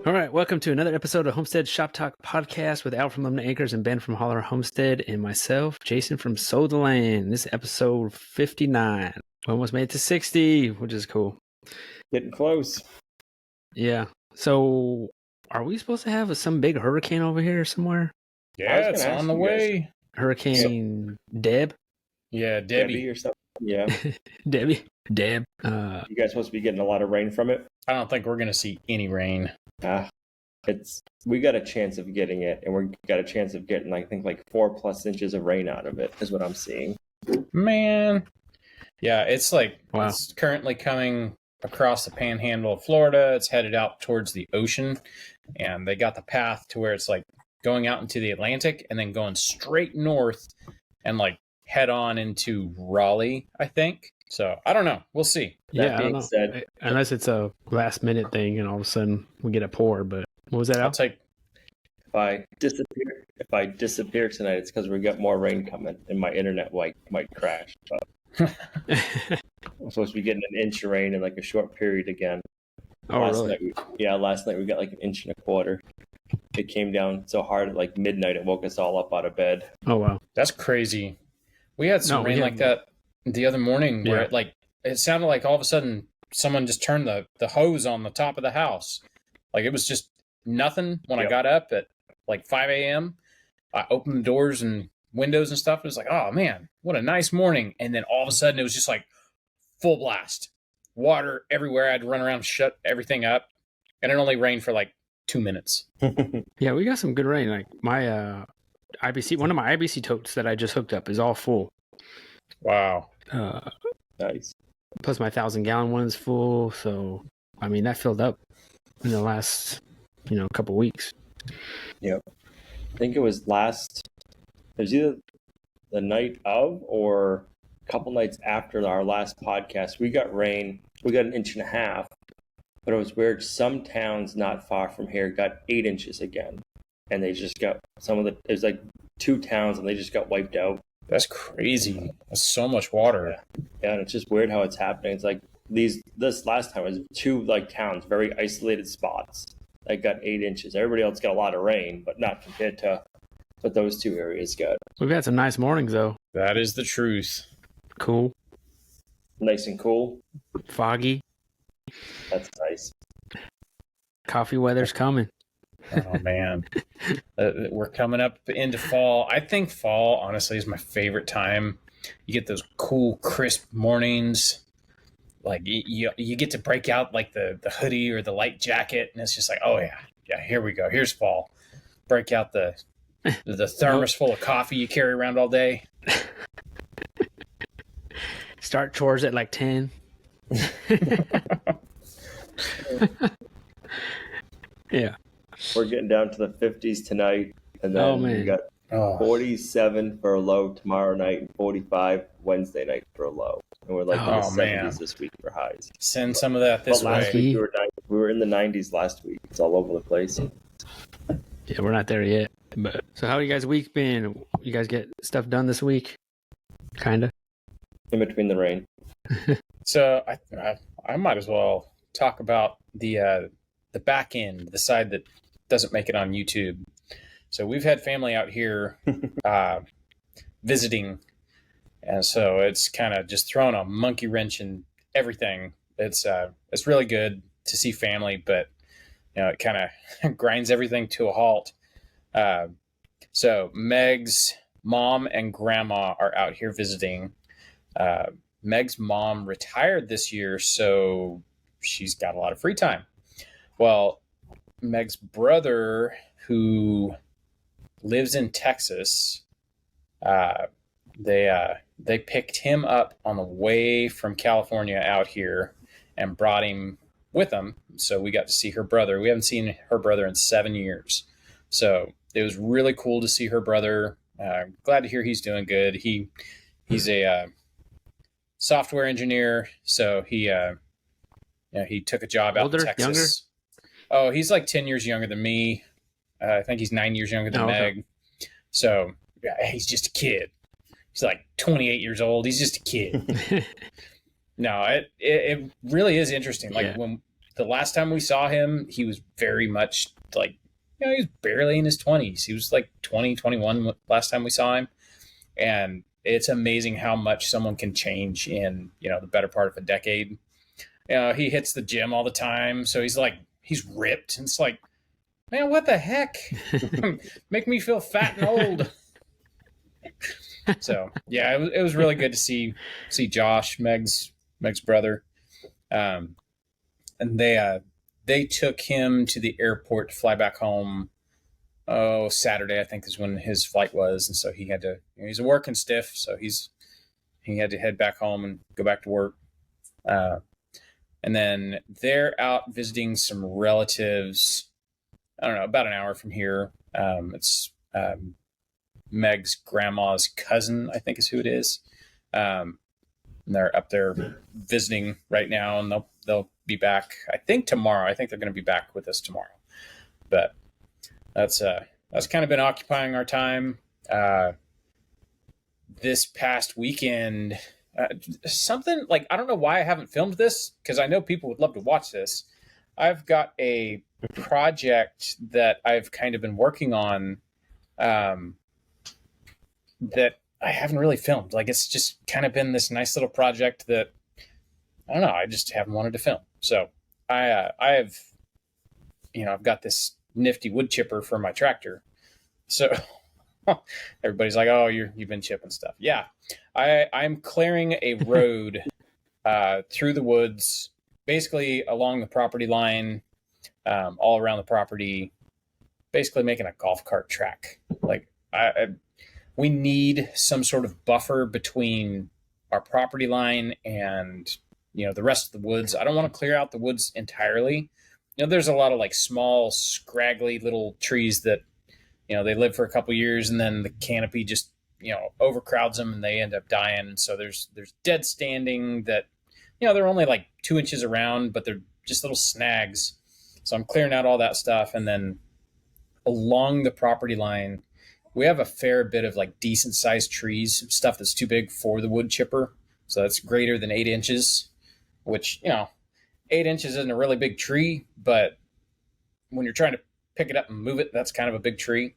All right, welcome to another episode of Homestead Shop Talk Podcast with Al from Lumnah Acres and Ben from Holler Homestead and myself, Jason from Sold the Land. This is episode 59. We almost made it to 60, which is cool. Getting close. Yeah. So, are we supposed to have some big hurricane over here somewhere? Yeah, it's on the way. Hurricane Deb? Yeah, Debbie or something. Yeah. Deb. You guys supposed to be getting a lot of rain from it? I don't think we're going to see any rain. We got a chance of getting it, and we got a chance of getting, I think, like 4+ inches of rain out of it, is what I'm seeing. Man. Yeah, it's like, Wow. It's currently coming across the panhandle of Florida. It's headed out towards the ocean, and they got the path to where it's like going out into the Atlantic and then going straight north and like head on into Raleigh, I think. So, I don't know. We'll see. Yeah, I don't know. Unless it's a last minute thing and all of a sudden we get a pour, but what was that I'll out? take. If I disappear tonight, it's because we got more rain coming, and my internet might crash. But I'm supposed to be getting an inch of rain in like a short period again. Really? Last night we got like 1.25 inches. It came down so hard at like midnight, it woke us all up out of bed. Oh, wow. That's crazy. We had some rain like that the other morning where it sounded like all of a sudden someone just turned the hose on the top of the house. Like it was just nothing when I got up at like 5 a.m. I opened the doors and windows and stuff. It was like, oh man, what a nice morning. And then all of a sudden it was just like full blast. Water everywhere. I had to run around and shut everything up. And it only rained for like 2 minutes. Yeah, we got some good rain. Like my one of my IBC totes that I just hooked up is all full. Wow. Nice. Plus my 1,000-gallon one is full. So, I mean, that filled up in the last, couple weeks. Yep. I think it was either the night of or a couple nights after our last podcast. We got rain. We got 1.5 inches, but it was weird. Some towns not far from here got 8 inches again, and they just got it was like 2 towns, and they just got wiped out. That's crazy. That's so much water. Yeah, and it's just weird how it's happening. It's like this last time was 2 like towns, very isolated spots that got 8 inches. Everybody else got a lot of rain, but not compared to what those 2 areas got. We've had some nice mornings though. That is the truth. Cool. Nice and cool. Foggy. That's nice. Coffee weather's coming. Oh man, we're coming up into fall. I think fall, honestly, is my favorite time. You get those cool, crisp mornings. Like you get to break out like the hoodie or the light jacket, and it's just like, oh yeah, here we go. Here's fall. Break out the thermos full of coffee you carry around all day. Start chores at like 10. Yeah. We're getting down to the 50s tonight, and then we got 47 for a low tomorrow night and 45 Wednesday night for a low. And we're like in the 70s this week for highs. Send some of that this way. Last week we were in the 90s last week. It's all over the place. Yeah, we're not there yet. But so how you guys' week been? You guys get stuff done this week? Kinda. In between the rain. So I might as well talk about the back end, the side that doesn't make it on YouTube. So we've had family out here visiting, and so it's kind of just throwing a monkey wrench in everything. It's really good to see family, but it kind of grinds everything to a halt. So Meg's mom and grandma are out here visiting. Meg's mom retired this year, so she's got a lot of free time. Well, Meg's brother, who lives in Texas, they picked him up on the way from California out here and brought him with them. So we got to see her brother. We haven't seen her brother in 7 years. So it was really cool to see her brother. Glad to hear he's doing good. He's a software engineer, so he took a job out in Texas. Younger? Oh, he's like 10 years younger than me. I think he's 9 years younger than Meg. Okay. So yeah, he's just a kid. He's like 28 years old. He's just a kid. No, it really is interesting. Like when the last time we saw him, he was very much like, he was barely in his 20s. He was like 20, 21 last time we saw him. And it's amazing how much someone can change in, the better part of a decade. He hits the gym all the time. So he's ripped. And it's like, man, what the heck? Make me feel fat and old. So yeah, it was really good to see Josh, Meg's brother. And they took him to the airport to fly back home. Saturday, I think, is when his flight was. And so he had to, he's a working stiff. So he had to head back home and go back to work. And then they're out visiting some relatives, I don't know, about an hour from here. It's Meg's grandma's cousin, I think is who it is. And they're up there visiting right now, and they'll be back, I think, tomorrow. I think they're going to be back with us tomorrow. But that's kind of been occupying our time. This past weekend, something like, I don't know why I haven't filmed this, because I know people would love to watch this. I've got a project that I've kind of been working on that I haven't really filmed. Like, it's just kind of been this nice little project that, I don't know, I just haven't wanted to film. So I've got this nifty wood chipper for my tractor. So everybody's like, oh, you've been chipping stuff. Yeah, I'm clearing a road through the woods, basically along the property line, all around the property, basically making a golf cart track. Like, we need some sort of buffer between our property line and, the rest of the woods. I don't want to clear out the woods entirely. There's a lot of like small, scraggly little trees that, they live for a couple years, and then the canopy just, overcrowds them and they end up dying. And so there's dead standing that, they're only like 2 inches around, but they're just little snags. So I'm clearing out all that stuff. And then along the property line, we have a fair bit of like decent sized trees, stuff that's too big for the wood chipper. So that's greater than 8 inches, which, 8 inches isn't a really big tree, but when you're trying to pick it up and move it, that's kind of a big tree.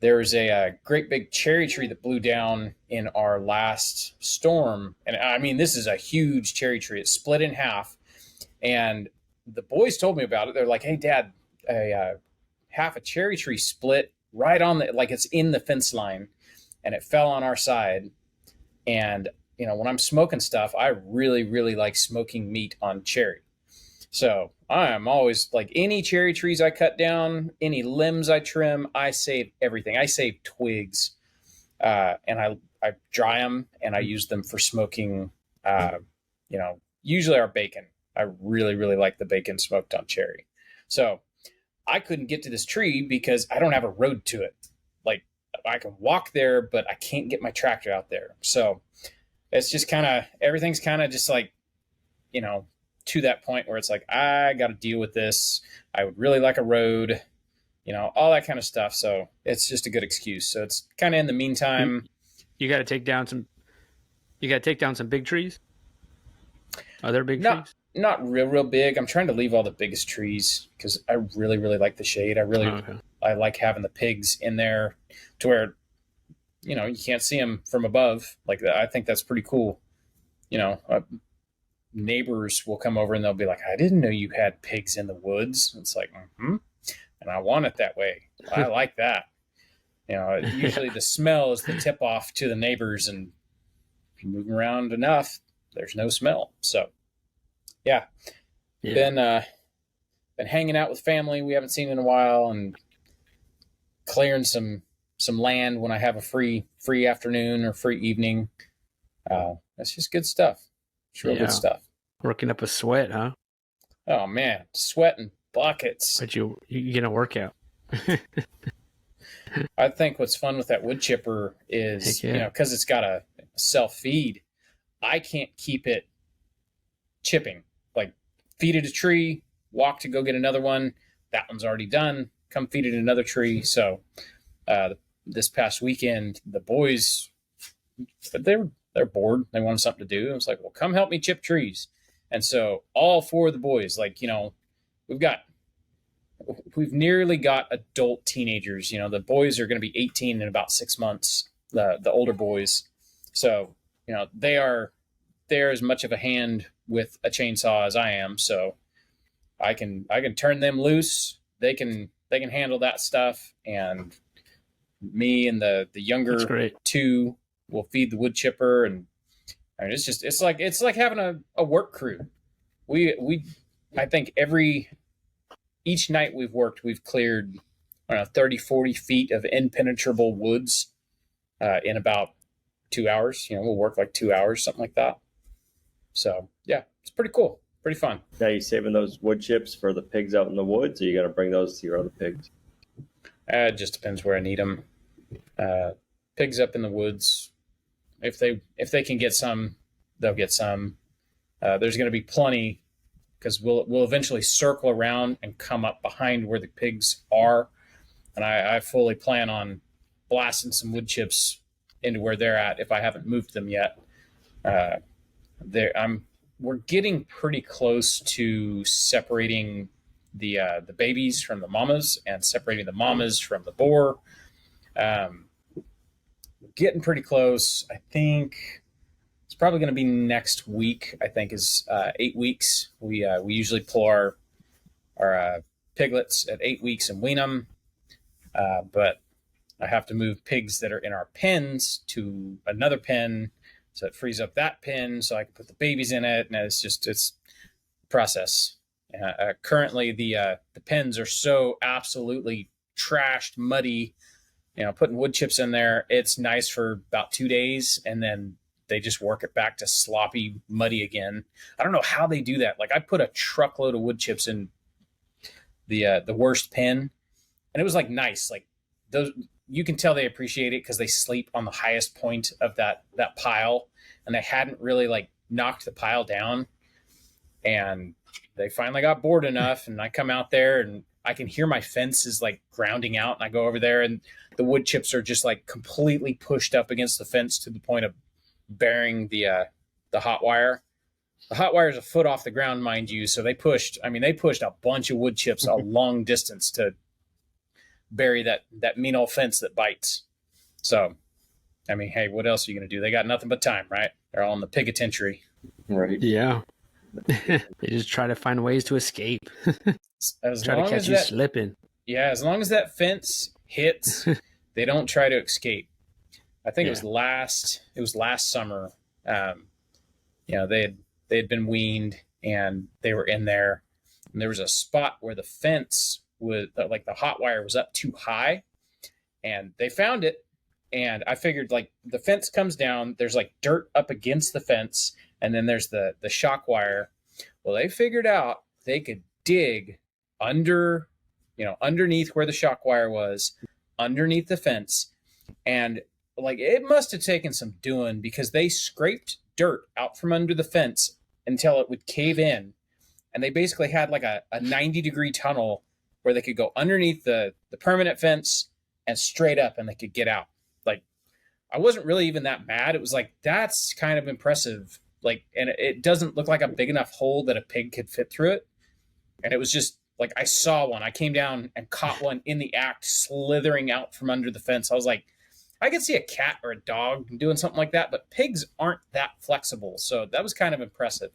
There's a great big cherry tree that blew down in our last storm. And I mean, this is a huge cherry tree. It's split in half. And the boys told me about it. They're like, hey, Dad, half a cherry tree split right on like it's in the fence line, and it fell on our side. And, when I'm smoking stuff, I really, really like smoking meat on cherry. So I'm always like, any cherry trees I cut down, any limbs I trim, I save everything. I save twigs, and I dry them and I use them for smoking, usually our bacon. I really, really like the bacon smoked on cherry. So I couldn't get to this tree because I don't have a road to it. Like, I can walk there, but I can't get my tractor out there. So it's just everything's kind of just like, to that point where it's like, I got to deal with this. I would really like a road, all that kind of stuff. So it's just a good excuse. So it's kind of in the meantime. You got to take down some big trees. Are there big trees? Not real big. I'm trying to leave all the biggest trees because I really, really like the shade. I like having the pigs in there to where, you can't see them from above. Like, I think that's pretty cool. Neighbors will come over and they'll be like, I didn't know you had pigs in the woods. It's like, and I want it that way. I like that. Usually the smell is the tip off to the neighbors, and if you move them around enough, there's no smell. So yeah. Been hanging out with family we haven't seen in a while, and clearing some land when I have a free afternoon or free evening. That's just good stuff. It's real good stuff. Working up a sweat, huh? Oh man, sweating buckets. But you get a workout. I think what's fun with that wood chipper is, because it's got a self feed, I can't keep it chipping. Like, feed it a tree, walk to go get another one. That one's already done. Come feed it another tree. So this past weekend, the boys, they're bored. They wanted something to do. I was like, well, come help me chip trees. And so all four of the boys, like, we've nearly got adult teenagers. The boys are going to be 18 in about 6 months, the older boys. So, they're as much of a hand with a chainsaw as I am. So I can turn them loose. They can handle that stuff. And me and the younger two will feed the wood chipper. And I mean, it's like having a work crew. I think each night we've worked, we've cleared, 30, 40 feet of impenetrable woods in about 2 hours. We'll work like 2 hours, something like that. So, yeah, it's pretty cool. Pretty fun. Now, you saving those wood chips for the pigs out in the woods, or you got to bring those to your other pigs? It just depends where I need them. Pigs up in the woods, if they can get some, they'll get some. There's going to be plenty, because we'll eventually circle around and come up behind where the pigs are, and I fully plan on blasting some wood chips into where they're at if I haven't moved them yet. We're getting pretty close to separating the babies from the mamas and separating the mamas from the boar. Getting pretty close. I think it's probably going to be next week. I think is 8 weeks. We usually pull our piglets at 8 weeks and wean them, but I have to move pigs that are in our pens to another pen, so it frees up that pen so I can put the babies in it, and it's a process. Currently, the pens are so absolutely trashed, muddy. Putting wood chips in there, it's nice for about 2 days, and then they just work it back to sloppy, muddy again. I don't know how they do that. Like, I put a truckload of wood chips in the worst pen, and it was like nice. Like, those, you can tell they appreciate it because they sleep on the highest point of that pile, and they hadn't really like knocked the pile down, and they finally got bored enough. And I come out there and I can hear my fence is like grounding out, and I go over there and the wood chips are just like completely pushed up against the fence to the point of bearing the hot wire. The hot wire is a foot off the ground, mind you. So they pushed a bunch of wood chips a long distance to bury that mean old fence that bites. So, I mean, hey, what else are you going to do? They got nothing but time, right? They're all in the pigitentiary. Right. Yeah. They just try to find ways to escape. Try to catch you slipping. Yeah, as long as that fence hits, they don't try to escape. I think it was last summer. They had been weaned and they were in there, and there was a spot where the fence was like the hot wire was up too high, and they found it. And I figured, like, the fence comes down, there's like dirt up against the fence, and then there's the shock wire. Well, they figured out they could dig underneath where the shock wire was, underneath the fence. And like, it must have taken some doing, because they scraped dirt out from under the fence until it would cave in. And they basically had like a 90-degree tunnel where they could go underneath the permanent fence and straight up, and they could get out. Like, I wasn't really even that mad. It was like, that's kind of impressive. Like, and it doesn't look like a big enough hole that a pig could fit through it. And it was just like, I saw one. I came down and caught one in the act, slithering out from under the fence. I was like, I could see a cat or a dog doing something like that, but pigs aren't that flexible. So that was kind of impressive.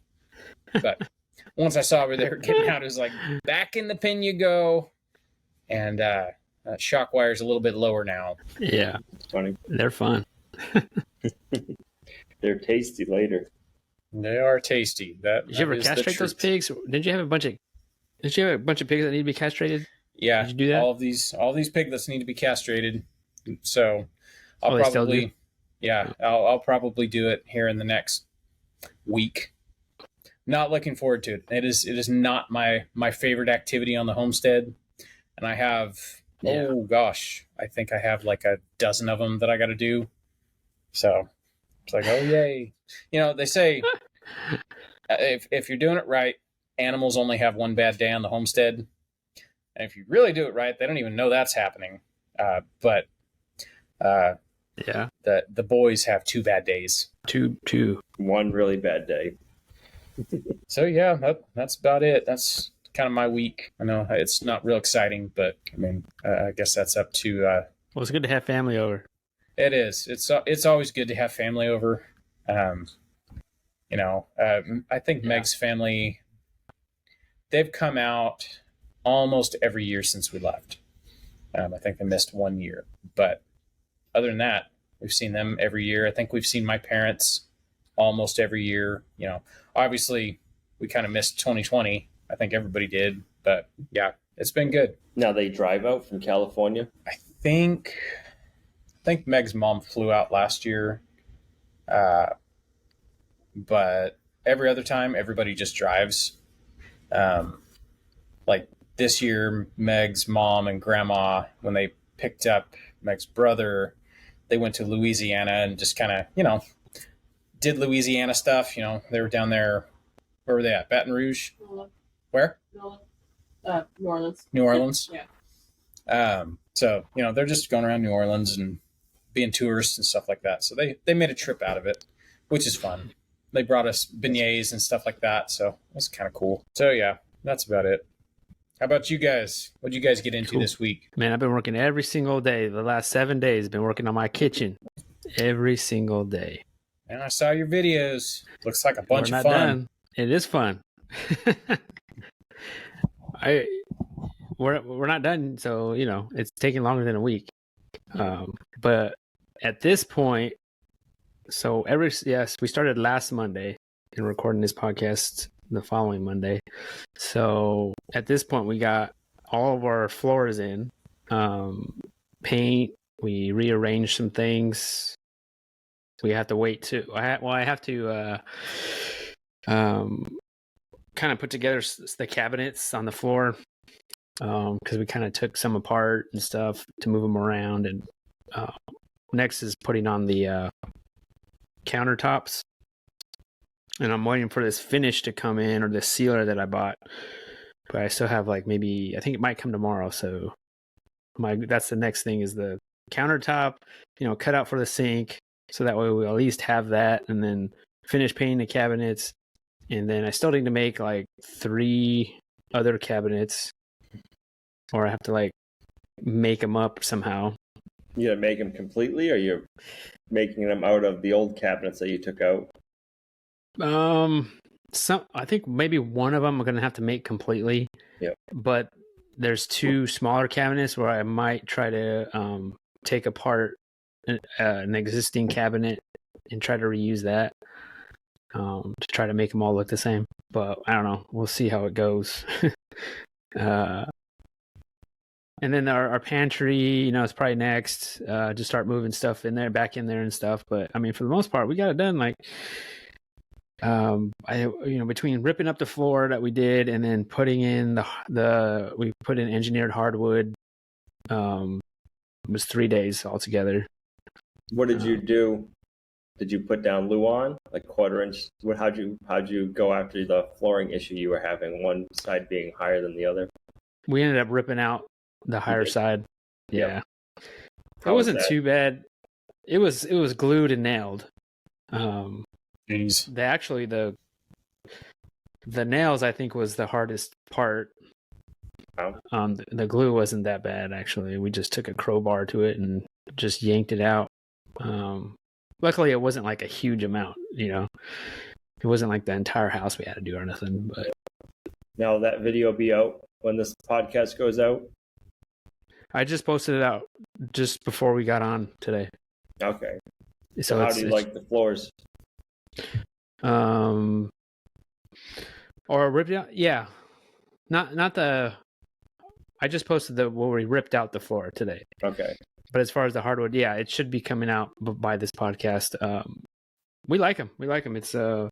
But once I saw where they were getting out, it was like, back in the pen you go. And shock wire is a little bit lower now. Yeah. It's funny. They're fun. They're tasty later. They are tasty. Did you ever castrate those pigs? Did you have a bunch of pigs that need to be castrated? Yeah. Did you do that? All these piglets need to be castrated. So I'll probably do it here in the next week. Not looking forward to it. It is not my favorite activity on the homestead. And I have, I think I have like a dozen of them that I got to do. So it's like, oh, yay. They say if you're doing it right, animals only have one bad day on the homestead. And if you really do it right, they don't even know that's happening. But the boys have 2 bad days. Two. One really bad day. So yeah, that's about it. That's kind of my week. I know it's not real exciting, but I mean, I guess that's up to. Well, it's good to have family over. It is. It's always good to have family over. Um, I think Meg's family, they've come out almost every year since we left. I think they missed 1 year, but other than that, we've seen them every year. I think we've seen my parents almost every year. Obviously, we kind of missed 2020. I think everybody did, but yeah, it's been good. Now they drive out from California. I think Meg's mom flew out last year, uh, but every other time, everybody just drives. Um, like this year, Meg's mom and grandma, when they picked up Meg's brother, they went to Louisiana and just kind of, did Louisiana stuff. They were down there. Where were they at? Baton Rouge? Where? New Orleans. New Orleans? Yeah. So, they're just going around New Orleans and being tourists and stuff like that. So they made a trip out of it, which is fun. They brought us beignets and stuff like that. So it was kind of cool. So yeah, that's about it. How about you guys? What did you guys get into this week? Man, I've been working every single day. The last 7 days, been working on my kitchen every single day. And I saw your videos. Looks like a bunch We're of not fun. done. It is fun. We're not done, so it's taking longer than a week. But at this point, so we started last Monday and recording this podcast the following Monday. So at this point, we got all of our floors in, paint. We rearranged some things. We have to wait to. I have to kind of put together the cabinets on the floor because we kind of took some apart and stuff to move them around. And next is putting on the countertops. And I'm waiting for this finish to come in, or the sealer that I bought. But I still have I think it might come tomorrow. So that's the next thing is the countertop, cut out for the sink. So that way we'll at least have that, and then finish painting the cabinets. And then I still need to make 3 other cabinets, or I have to make them up somehow. You gonna make them completely, or you're making them out of the old cabinets that you took out? I think maybe one of them I'm gonna have to make completely. Yep. But there's 2 smaller cabinets where I might try to take apart an existing cabinet and try to reuse that to try to make them all look the same. But I don't know. We'll see how it goes. And then our pantry, is probably next. Just start moving stuff back in there and stuff. But I mean, for the most part, we got it done. Between ripping up the floor that we did and then putting in we put in engineered hardwood. It was 3 days altogether. What did you do? Did you put down Luan, like 1/4 inch? How'd you go after the flooring issue you were having? One side being higher than the other. We ended up ripping out the higher side. Yeah, Yep. it wasn't too bad. It was glued and nailed. Jeez. The nails I think was the hardest part. Wow. The glue wasn't that bad actually. We just took a crowbar to it and just yanked it out. Luckily it wasn't a huge amount, It wasn't like the entire house we had to do or nothing. But Now that video will be out when this podcast goes out. I just posted it out just before we got on today. Okay. So how do you like the floors? Or ripped out? Yeah, not the. I just posted where we ripped out the floor today. Okay. But as far as the hardwood, yeah, it should be coming out by this podcast. We like them. It's they're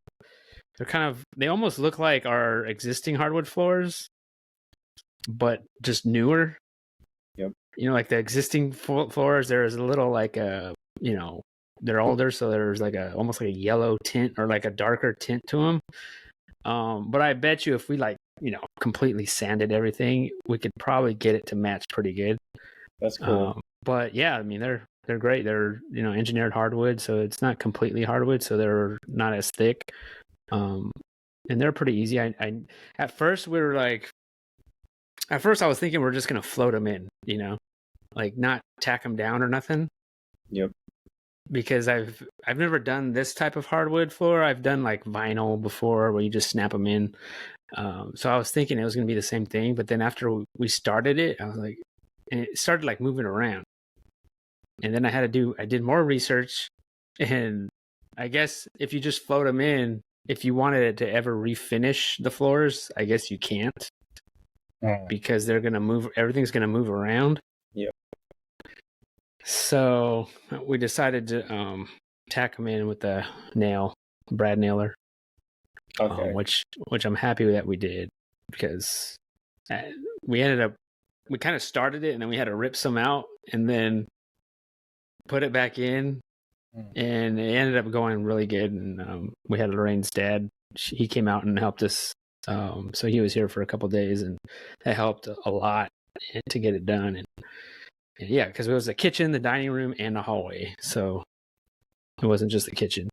they almost look like our existing hardwood floors, but just newer. Yep. Like the existing floors, there's a little they're older, so there's almost like a yellow tint or a darker tint to them. But I bet you if we completely sanded everything, we could probably get it to match pretty good. That's cool. But yeah, I mean they're great. They're engineered hardwood, so it's not completely hardwood, so they're not as thick. and they're pretty easy. I at first we were like, at first I was thinking we're just gonna float them in, like not tack them down or nothing. Yep. Because I've never done this type of hardwood floor. I've done like vinyl before where you just snap them in. So I was thinking it was gonna be the same thing, but then after we started it, I was like, and it started like moving around, and then I did more research, and I guess if you just float them in, if you wanted it to ever refinish the floors, I guess you can't because they're gonna move. Everything's gonna move around. Yep. So we decided to tack them in with a brad nailer. Okay. Which I'm happy that we did, because we kind of started it and then we had to rip some out and then put it back in, and it ended up going really good. And we had Lorraine's dad; he came out and helped us. So he was here for a couple of days, and that helped a lot to get it done. And yeah, because it was the kitchen, the dining room, and the hallway, so it wasn't just the kitchen.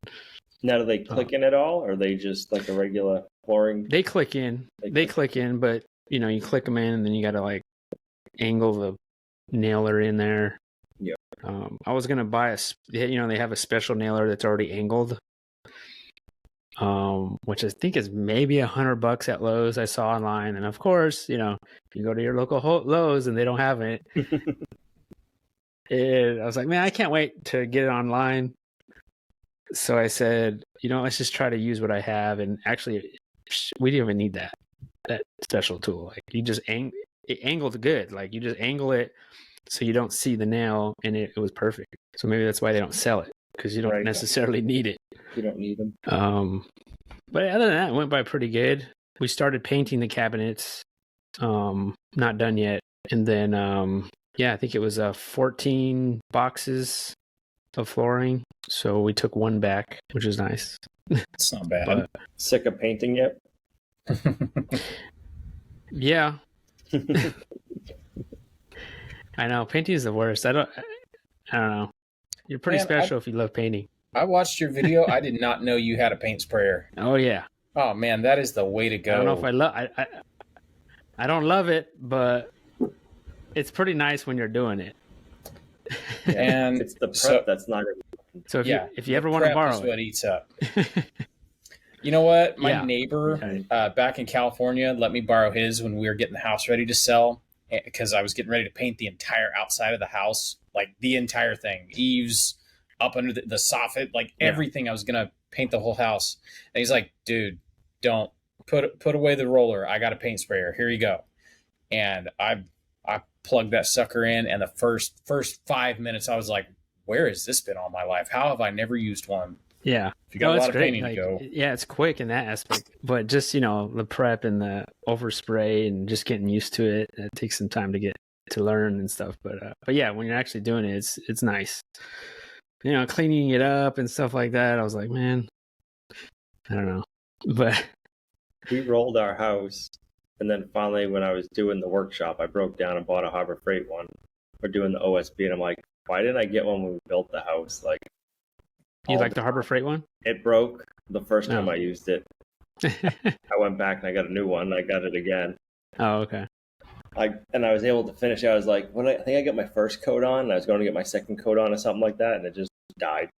Now, do they click in at all, or are they just like a regular flooring? They click in. They click in, but you click them in, and then you got to like angle the nailer in there. Yeah. I was gonna buy they have a special nailer that's already angled, which I think is maybe $100 at Lowe's. I saw online, and of course, if you go to your local Lowe's and they don't have it, I was like, man, I can't wait to get it online. So I said, let's just try to use what I have. And actually, we didn't even need that special tool. Like you just it angled good. Like you just angle it so you don't see the nail, and it was perfect. So maybe that's why they don't sell it, because you don't necessarily need it. You don't need them. But other than that, it went by pretty good. We started painting the cabinets. Not done yet. And then, I think it was 14 boxes of flooring. So we took one back, which is nice. It's not bad. Sick of painting yet? Yeah. I know, painting is the worst. I don't know. You're pretty special if you love painting. I watched your video. I did not know you had a paint sprayer. Oh yeah. Oh man, that is the way to go. I don't know if I don't love it, but it's pretty nice when you're doing it. And it's the prep that's not. So if you ever want to borrow is what eats up. You know what? My neighbor back in California let me borrow his when we were getting the house ready to sell, because I was getting ready to paint the entire outside of the house, like the entire thing, eaves, up under the soffit, like everything. I was gonna paint the whole house, and he's like, "Dude, don't put away the roller. I got a paint sprayer. Here you go." And I plugged that sucker in, and the first 5 minutes, I was like, "Where has this been all my life? How have I never used one?" Yeah. If you got a lot of painting to go. Yeah, it's quick in that aspect. But just, the prep and the overspray and just getting used to it, it takes some time to get to learn and stuff. But yeah, when you're actually doing it, it's nice. Cleaning it up and stuff like that. I was like, man, I don't know. But we rolled our house, and then finally when I was doing the workshop, I broke down and bought a Harbor Freight one. We're doing the OSB, and I'm like, why didn't I get one when we built the house? Like, you like the Harbor Freight one? It broke the first time I used it. I went back and I got a new one. I got it again. Oh, okay. I was able to finish it. I was like, I think I got my first coat on, and I was going to get my second coat on or something like that, and it just died.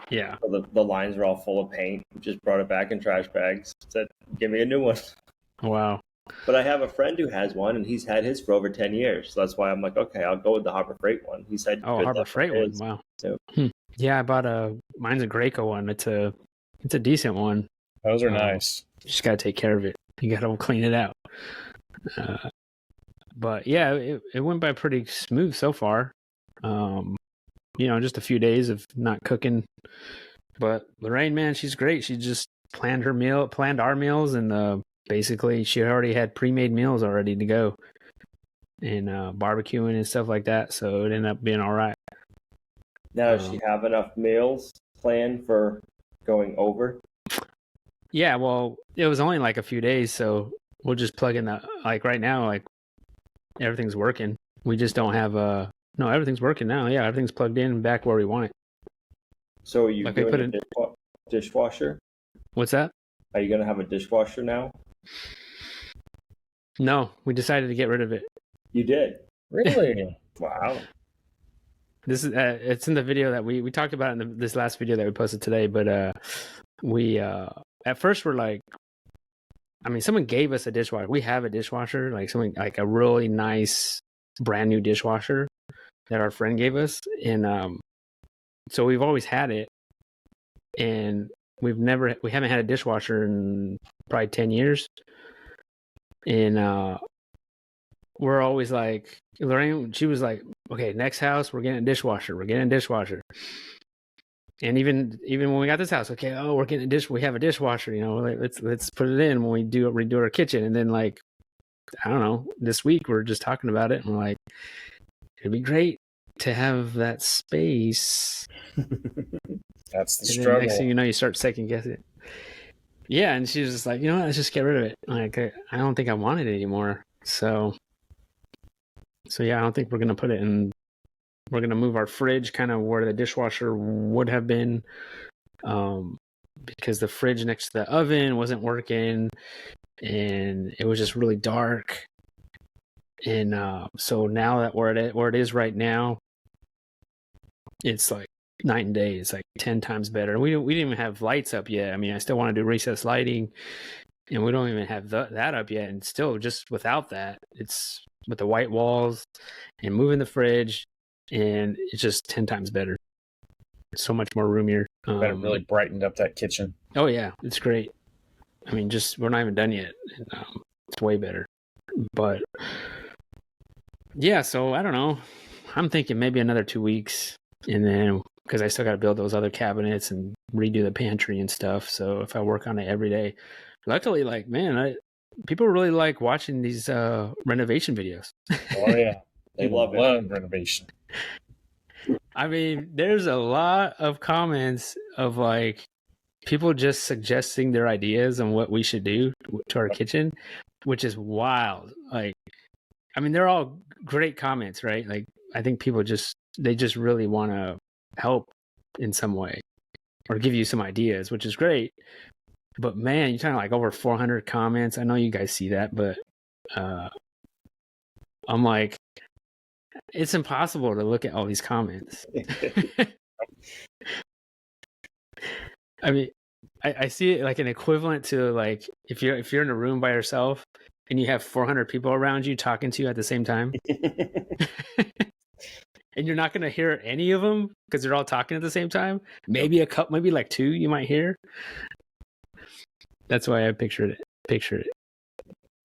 Yeah. So the lines were all full of paint. Just brought it back in trash bags. Said, give me a new one. Wow. But I have a friend who has one, and he's had his for over 10 years. So that's why I'm like, okay, I'll go with the Harbor Freight one. He said, Harbor Freight one. Wow. So. Yeah, I bought mine's a Graco one. It's a decent one. Those are nice. You just gotta take care of it. You gotta clean it out. But yeah, it went by pretty smooth so far. Just a few days of not cooking. But Lorraine, man, she's great. She just planned our meals, and basically she already had pre-made meals all ready to go, and barbecuing and stuff like that. So it ended up being all right. Now, does she have enough meals planned for going over? Yeah, well, it was only like a few days, so we'll just plug in like right now, like everything's working. We just don't have no, everything's working now. Yeah, everything's plugged in back where we want it. So are you doing a dishwasher? What's that? Are you going to have a dishwasher now? No, we decided to get rid of it. You did? Really? Wow. This is it's in the video that we talked about in this last video that we posted today. But we at first were like, I mean, someone gave us a dishwasher. We have a dishwasher, like something like a really nice brand new dishwasher that our friend gave us, and so we've always had it, and we haven't had a dishwasher in probably 10 years, and we're always like, Lorraine, she was like, okay, next house we're getting a dishwasher, and even when we got this house, okay, we're getting we have a dishwasher, let's put it in when we redo our kitchen. And then, like, I don't know, this week we're just talking about it, and we're like, it'd be great to have that space. That's the And struggle. then next thing you know, you start second guessing it. Yeah, and she was just like, let's just get rid of it. Like, I don't think I want it anymore. So yeah, I don't think we're gonna put it in. We're gonna move our fridge kind of where the dishwasher would have been, because the fridge next to the oven wasn't working, and it was just really dark. And so now that where it is right now, it's like night and day. It's like 10 times better. We didn't even have lights up yet. I mean, I still want to do recessed lighting, and we don't even have that up yet. And still, just without that, it's with the white walls and moving the fridge, and it's just 10 times better. So much more roomier. But it really brightened up that kitchen. Oh yeah, it's great. I mean, just we're not even done yet. And, it's way better. But yeah, so I don't know. I'm thinking maybe another 2 weeks, and then because I still got to build those other cabinets and redo the pantry and stuff. So if I work on it every day, luckily, like, man, people really like watching these renovation videos. Oh yeah, They love it. Renovation. I mean, there's a lot of comments of like people just suggesting their ideas on what we should do to our kitchen, which is wild. Like, I mean, they're all great comments, right? Like, I think people they just really want to help in some way or give you some ideas, which is great. But man, you're talking like over 400 comments. I know you guys see that, but I'm like, it's impossible to look at all these comments. I mean, I see it like an equivalent to like if you're in a room by yourself and you have 400 people around you talking to you at the same time, and you're not going to hear any of them because they're all talking at the same time. Maybe maybe like two you might hear. That's why I pictured it.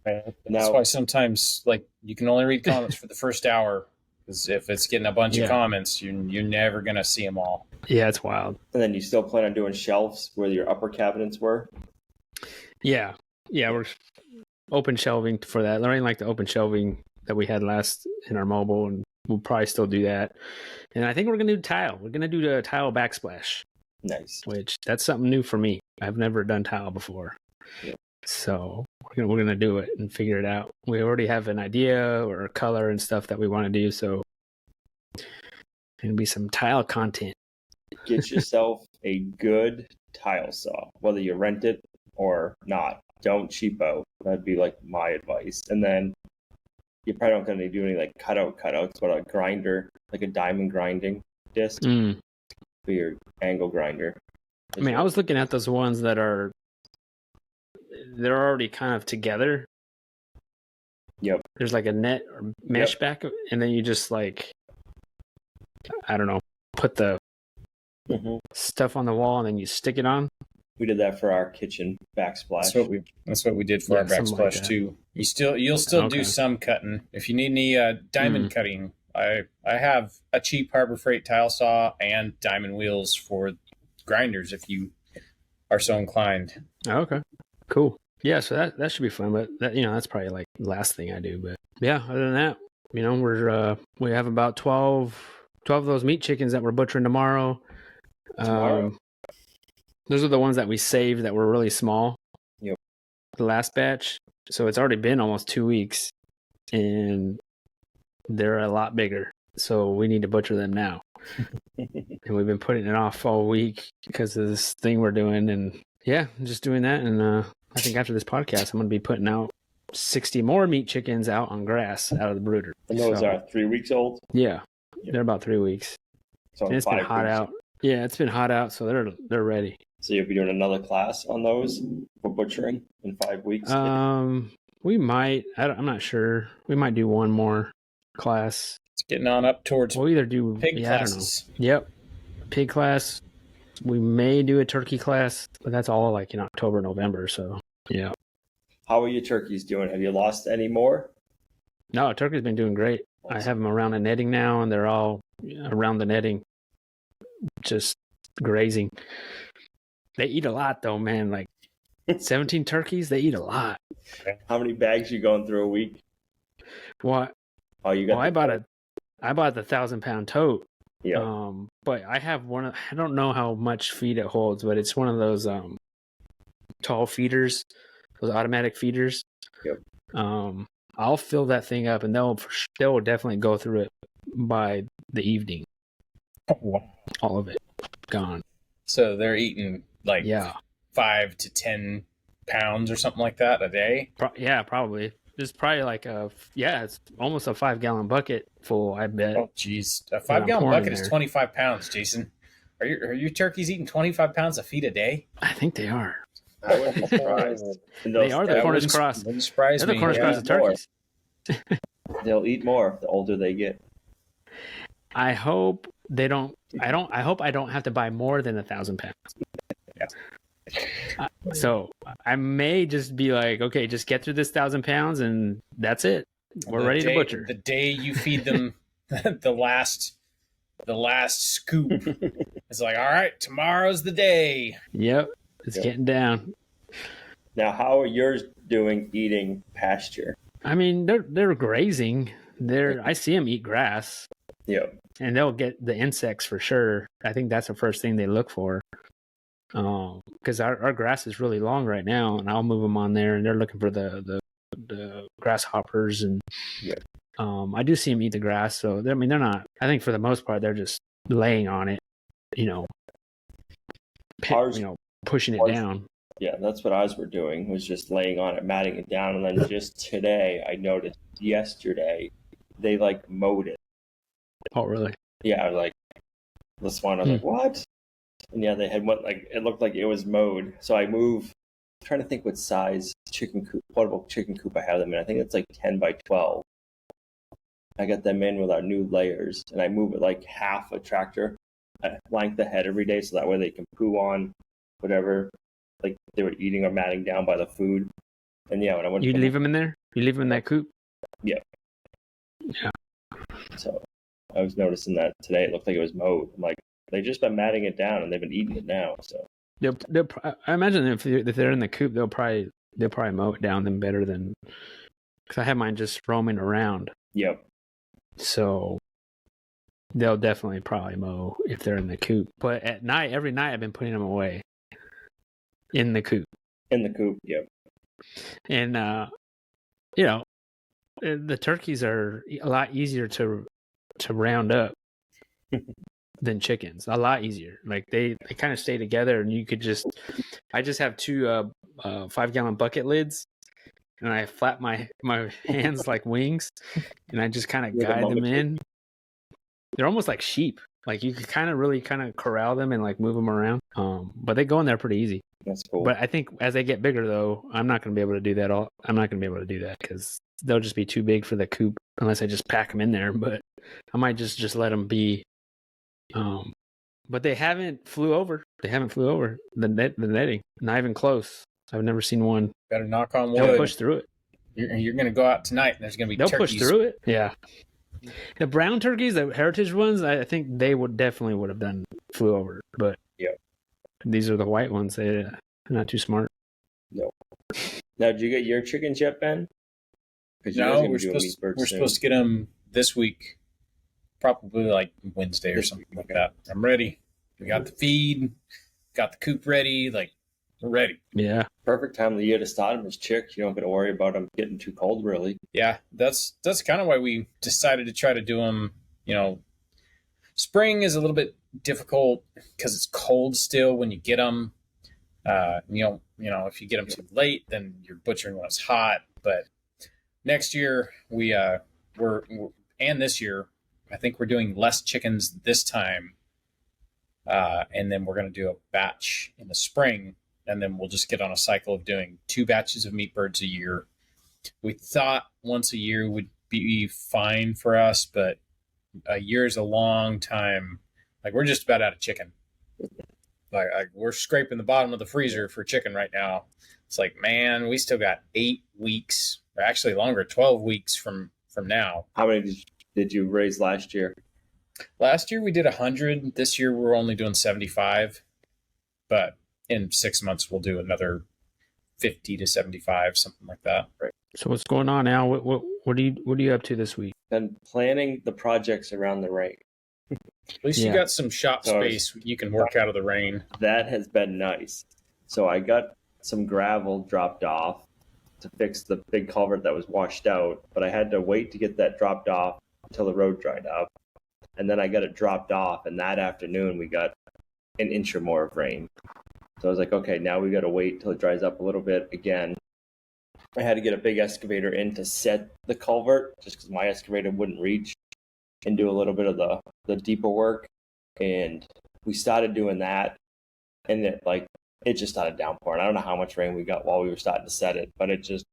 That's why sometimes, like, you can only read comments for the first hour, because if it's getting a bunch of comments, you're never gonna see them all. Yeah, it's wild. And then you still plan on doing shelves where your upper cabinets were? Yeah, we're open shelving for that. Lorraine liked the open shelving that we had last in our mobile, and we'll probably still do that. And I think we're gonna do tile. We're gonna do the tile backsplash. Nice. Which that's something new for me. I've never done tile before. Yep. So we're gonna do it and figure it out. We already have an idea or a color and stuff that we want to do. So there's gonna be some tile content. Get yourself a good tile saw, whether you rent it or not. Don't cheapo. That'd be like my advice. And then you're probably not gonna do any like cutouts, but a grinder, like a diamond grinding disc for your angle grinder. I mean, I was looking at those ones that they're already kind of together. Yep. There's like a net or mesh back, and then you just like, I don't know, put the stuff on the wall and then you stick it on. We did that for our kitchen backsplash. That's what we did for our backsplash like too. You'll still do some cutting. If you need any diamond cutting, I have a cheap Harbor Freight tile saw and diamond wheels for grinders if you are so inclined. Oh, okay, cool. Yeah, so that should be fun. But that's probably like the last thing I do. But yeah, other than that, we have about 12 of those meat chickens that we're butchering tomorrow. Those are the ones that we saved that were really small. Yep. The last batch. So it's already been almost 2 weeks, and they're a lot bigger. So we need to butcher them now. And we've been putting it off all week because of this thing we're doing, and Yeah, I'm just doing that, and I think after this podcast, I'm going to be putting out 60 more meat chickens out on grass out of the brooder. And those So, are 3 weeks old. Yeah, Yeah. they're about 3 weeks. So And it's been hot out. Yeah, it's been hot out, so they're ready. So you'll be doing another class on those for butchering in 5 weeks. We might. I'm not sure. We might do one more class. It's getting on up towards We'll either do pig classes. I don't know. Yep, pig class. We may do a turkey class, but that's all like in October, November. So yeah. How are your turkeys doing? Have you lost any more? No, turkey's been doing great. I have them around the netting now, and they're all around the netting, just grazing. They eat a lot, though, man. Like 17 turkeys, they eat a lot. How many bags you going through a week? What? Oh, you got. Well, I bought the 1,000-pound tote. Yeah. But I have one. I don't know how much feed it holds, but it's one of those tall feeders, those automatic feeders. Yep. I'll fill that thing up, and they'll definitely go through it by the evening. Oh, wow. All of it gone. So they're eating like Yeah. 5 to 10 pounds or something like that a day. Yeah, probably. It's probably like it's almost a 5-gallon bucket full, I bet. Oh, geez. A I'm 5-gallon pouring bucket is there. 25 pounds, Jason. Are your turkeys eating 25 pounds of feed a day? I think they are. I wouldn't be surprised. And They are the That Cornish wouldn't- cross. Wouldn't surprise They're the me. Cornish yeah. cross of turkeys. They'll eat more the older they get. I hope they don't. I hope I don't have to buy more than 1,000 pounds. Yeah. So I may just be like, okay, just get through this 1,000 pounds, and that's it. We're ready to butcher. The day you feed them the last scoop, it's like, all right, tomorrow's the day. Yep, it's Yeah. getting down. Now, how are yours doing eating pasture? I mean, they're grazing. I see them eat grass, Yeah. and they'll get the insects for sure. I think that's the first thing they look for. Because our grass is really long right now, and I'll move them on there, and they're looking for the grasshoppers, and Yeah. I do see them eat the grass. So they're not. I think for the most part, they're just laying on it, Ours- pushing it ours- down. Yeah, that's what ours were doing, was just laying on it, matting it down. And then just today, I noticed yesterday, they like mowed it. Oh, really? Yeah, I was like, this one, I was like, what? And yeah, they had went like, it looked like it was mowed. So I moved, I'm trying to think what size portable chicken coop I have them in. I think it's like 10 by 12. I got them in with our new layers, and I move it like half a tractor length ahead every day, so that way they can poo on whatever like they were eating or matting down by the food. And yeah, when I went, You leave them in there? You leave them in that coop? Yeah. Yeah. So I was noticing that today. It looked like it was mowed. I'm like, they've just been matting it down, and they've been eating it now. So I imagine if they're in the coop, they'll probably mow it down them better than, because I have mine just roaming around. yep. So they'll definitely probably mow if they're in the coop. But at night, every night, I've been putting them away in the coop. In the coop, yep. And, the turkeys are a lot easier to round up than chickens. A lot easier. Like they kind of stay together, and I just have two 5-gallon bucket lids, and I flap my hands like wings, and I just kind of guide them in. They're almost like sheep. Like you could really corral them and like move them around. But they go in there pretty easy. That's cool. But I think as they get bigger, though, I'm not going to be able to do that. I'm not going to be able to do that because they'll just be too big for the coop unless I just pack them in there. But I might just let them be. But they haven't flew over. The netting. Not even close. I've never seen one. Better knock on They'll wood. push through it. You're going to go out tonight, and there's going to be They'll turkeys. push through it. Yeah. The brown turkeys, the heritage ones, I think they would have flew over. But Yep. These are the white ones. They're not too smart. No. Now, did you get your chickens yet, Ben? 'Cause you guys No, are gonna we're be doing meat supposed birds we're soon. supposed to get them this week, probably like Wednesday or This something week, like okay. that. I'm ready. We got the feed, got the coop ready. Like we're ready. Yeah. Perfect time of the year to start them as chicks. You don't got to worry about them getting too cold, really. Yeah, that's kind of why we decided to try to do them. Spring is a little bit difficult because it's cold still when you get them. If you get them too late, then you're butchering when it's hot. But next year and this year, I think we're doing less chickens this time, and then we're going to do a batch in the spring, and then we'll just get on a cycle of doing 2 batches of meat birds a year. We thought once a year would be fine for us, but a year is a long time. Like, we're just about out of chicken. Like we're scraping the bottom of the freezer for chicken right now. It's like, man, we still got 8 weeks, or actually longer, 12 weeks from now. How many did you raise last year? Last year we did 100. This year we're only doing 75. But in 6 months we'll do another 50 to 75, something like that. Right. So what's going on now? What are you up to this week? Been planning the projects around the rain. At least you got some shop space you can work out of the rain. That has been nice. So I got some gravel dropped off to fix the big culvert that was washed out, but I had to wait to get that dropped off until the road dried up. And then I got it dropped off, and that afternoon we got an inch or more of rain. So I was like, okay, now we got to wait till it dries up a little bit again. I had to get a big excavator in to set the culvert just because my excavator wouldn't reach, and do a little bit of the deeper work. And we started doing that, and it just started downpouring. I don't know how much rain we got while we were starting to set it, but it just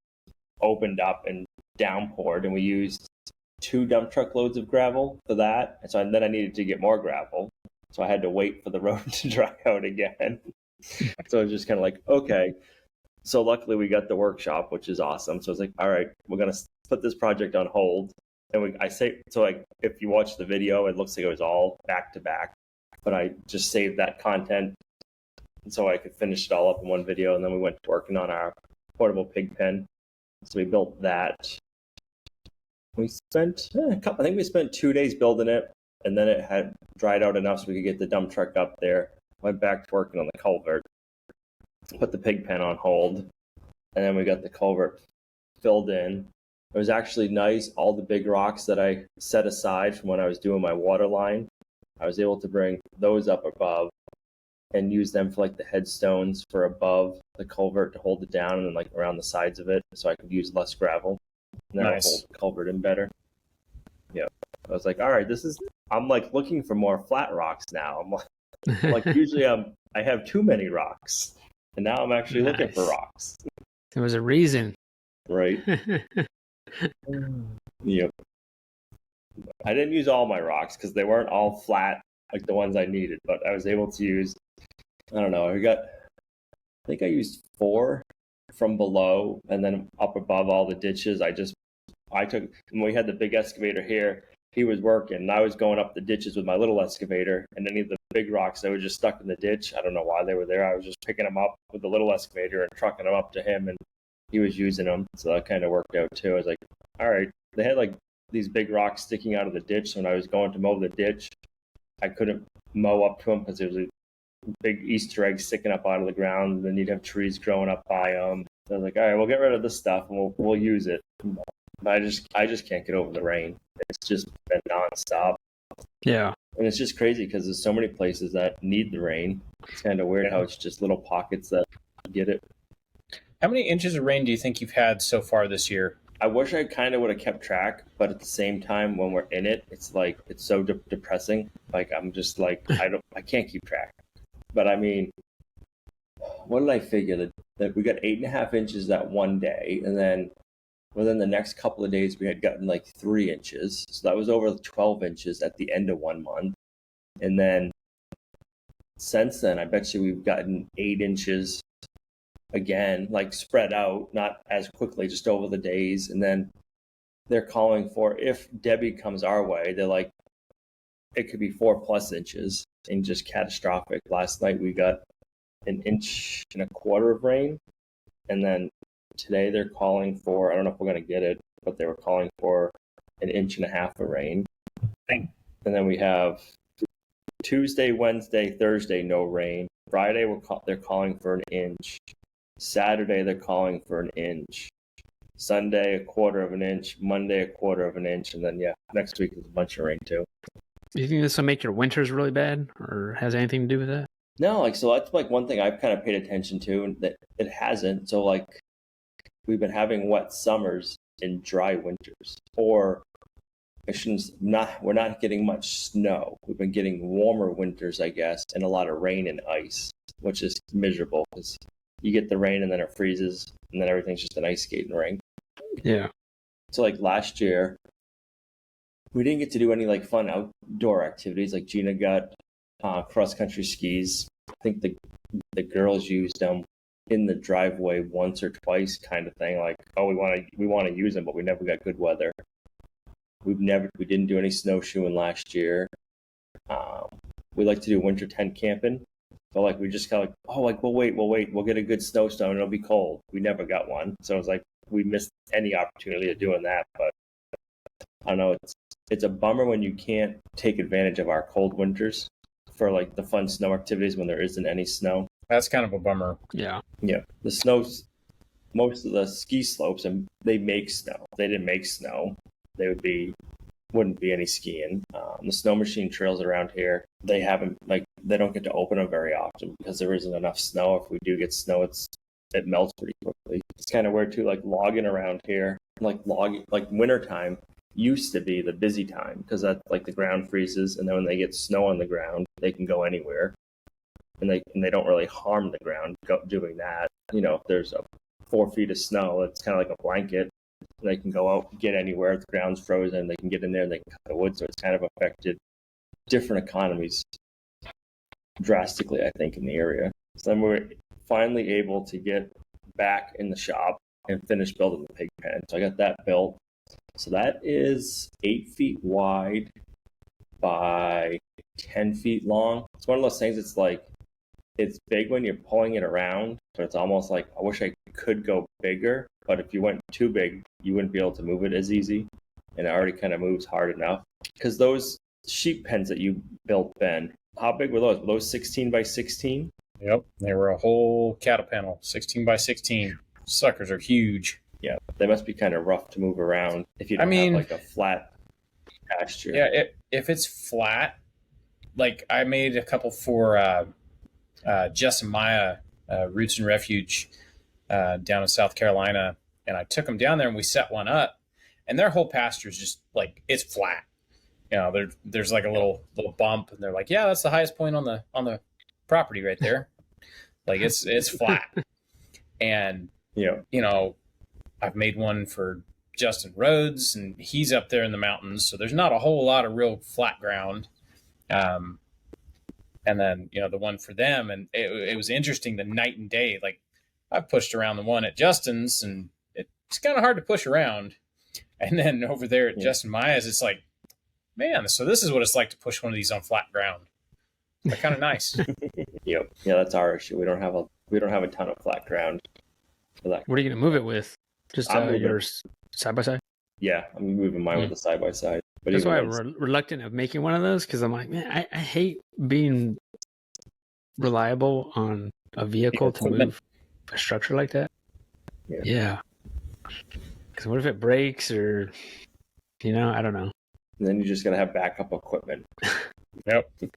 opened up and downpoured, and we used 2 dump truck loads of gravel for that. And so then I needed to get more gravel, so I had to wait for the road to dry out again. So it was just kind of like, okay. So luckily we got the workshop, which is awesome. So I was like, all right, we're going to put this project on hold. And if you watch the video, it looks like it was all back to back, but I just saved that content so I could finish it all up in one video. And then we went to working on our portable pig pen. So we built that. We spent I think we spent 2 days building it, and then it had dried out enough so we could get the dump truck up there. Went back to working on the culvert, put the pig pen on hold, and then we got the culvert filled in. It was actually nice. All the big rocks that I set aside from when I was doing my water line, I was able to bring those up above and use them for like the headstones for above the culvert to hold it down, and then like around the sides of it, so I could use less gravel. And that'll hold the culvert in better. Yeah. I was like, all right, I'm like looking for more flat rocks now. I'm like usually I have too many rocks, and now I'm actually looking for rocks. There was a reason. Right. Yep. I didn't use all my rocks because they weren't all flat like the ones I needed, but I was able to use, I don't know, I think I used 4 from below, and then up above all the ditches, when we had the big excavator here, he was working, and I was going up the ditches with my little excavator, and any of the big rocks that were just stuck in the ditch, I don't know why they were there, I was just picking them up with the little excavator and trucking them up to him, and he was using them, so that kind of worked out too. I was like, all right, they had like these big rocks sticking out of the ditch, so when I was going to mow the ditch, I couldn't mow up to them because there was a big Easter egg sticking up out of the ground, and then you'd have trees growing up by them. So I was like, all right, we'll get rid of this stuff and we'll use it. But I just can't get over the rain. It's just been nonstop. Yeah. And it's just crazy because there's so many places that need the rain. It's kind of weird how it's just little pockets that get it. How many inches of rain do you think you've had so far this year? I wish I kind of would have kept track, but at the same time, when we're in it, it's like, it's so depressing. Like, I'm just like, I can't keep track. But I mean, what did I figure? That we got 8.5 inches that one day, and then within the next couple of days, we had gotten like 3 inches. So that was over 12 inches at the end of 1 month. And then since then, I bet you we've gotten 8 inches again, like spread out, not as quickly, just over the days. And then they're calling for, if Debbie comes our way, they're like, it could be 4+ inches and just catastrophic. Last night we got 1.25 inches of rain. And then today they're calling for, I don't know if we're going to get it, but they were calling for 1.5 inches of rain. And then we have Tuesday, Wednesday, Thursday, no rain. Friday, they're calling for 1 inch. Saturday, they're calling for 1 inch. Sunday, 1/4 inch. Monday, 1/4 inch. And then, next week is a bunch of rain too. Do you think this will make your winters really bad, or has anything to do with that? No, like, so that's like one thing I've kind of paid attention to, and that it hasn't. So like, we've been having wet summers and dry winters, or I shouldn't not we're not getting much snow. We've been getting warmer winters, I guess, and a lot of rain and ice, which is miserable because you get the rain and then it freezes, and then everything's just an ice skating rink. Yeah. So like last year, we didn't get to do any like fun outdoor activities. Like Gina got cross country skis. I think the girls used them in the driveway once or twice, kind of thing. Like, oh, we want to use them, but we never got good weather. We didn't do any snowshoeing last year. We like to do winter tent camping. So like we just kind of like, oh, like we'll wait, we'll get a good snowstorm, it'll be cold. We never got one, so it was like we missed any opportunity of doing that. But I don't know, it's a bummer when you can't take advantage of our cold winters for like the fun snow activities when there isn't any snow. That's kind of a bummer. Yeah. Yeah, the snow's most of the ski slopes, and they make snow. If they didn't make snow, they wouldn't be any skiing. The snow machine trails around here, they don't get to open them very often because there isn't enough snow. If we do get snow, it melts pretty quickly. It's kind of weird too, like logging around here, like wintertime used to be the busy time because that like the ground freezes, and then when they get snow on the ground, they can go anywhere, and they don't really harm the ground doing that. You know, if there's 4 feet of snow, it's kind of like a blanket. They can go out, get anywhere. If the ground's frozen, they can get in there and they can cut the wood. So it's kind of affected different economies drastically, I think, in the area. So then we're finally able to get back in the shop and finish building the pig pen. So I got that built. So that is 8 feet wide by 10 feet long. It's one of those things, it's big when you're pulling it around, but it's almost like I wish I could go bigger. But if you went too big, you wouldn't be able to move it as easy. And it already kind of moves hard enough. Because those sheep pens that you built, Ben, how big were those? Were those 16 by 16? Yep, they were a whole cattle panel, 16 by 16. Suckers are huge. Yeah, they must be kind of rough to move around if you don't have like a flat pasture. Yeah, if it's flat, like I made a couple for Jess and Maya, Roots and Refuge down in South Carolina, and I took them down there and we set one up, and their whole pasture is just like, it's flat. You know, there's like a little bump, and they're like, yeah, that's the highest point on the property right there. Like it's flat. And you know, I've made one for Justin Rhodes, and he's up there in the mountains, so there's not a whole lot of real flat ground. And then, you know, the one for them, and it was interesting, the night and day. Like, I've pushed around the one at Justin's, and it's kind of hard to push around. And then over there at Justin Maya's, it's like, man, so this is what it's like to push one of these on flat ground. They're kind of nice. Yep. Yeah, that's our issue. We don't have a ton of flat ground for that. What are you going to move it with? Just yours side by side? Yeah, I'm moving mine with the side by side. But that's why I'm reluctant of making one of those, because I'm like, man, I hate being reliable on a vehicle to move a structure like that. Yeah. Because what if it breaks, or, you know, I don't know. And then you just got to have backup equipment. Yep. If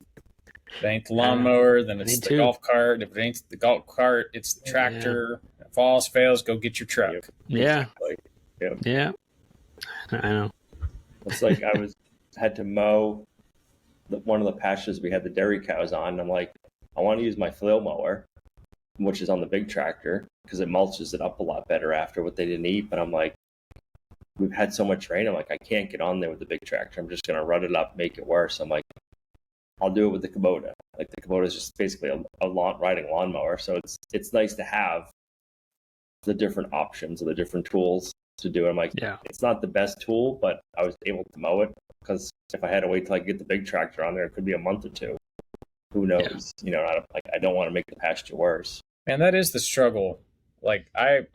it ain't the lawnmower, then it's the golf cart. If it ain't the golf cart, it's the tractor. Yeah. If all else fails, go get your truck. Yeah. Yeah. I know. It's like I had to mow one of the pastures we had the dairy cows on. And I'm like, I want to use my flail mower, which is on the big tractor, because it mulches it up a lot better after what they didn't eat. But I'm like, we've had so much rain. I'm like, I can't get on there with the big tractor. I'm just going to rut it up, make it worse. I'm like, I'll do it with the Kubota. Like, the Kubota is just basically a riding lawnmower. So it's nice to have the different options or the different tools to do it. I'm like, it's not the best tool, but I was able to mow it, because if I had to wait till I get the big tractor on there, it could be a month or two. Who knows? You know, I don't want to make the pasture worse. Man, that is the struggle. Like, I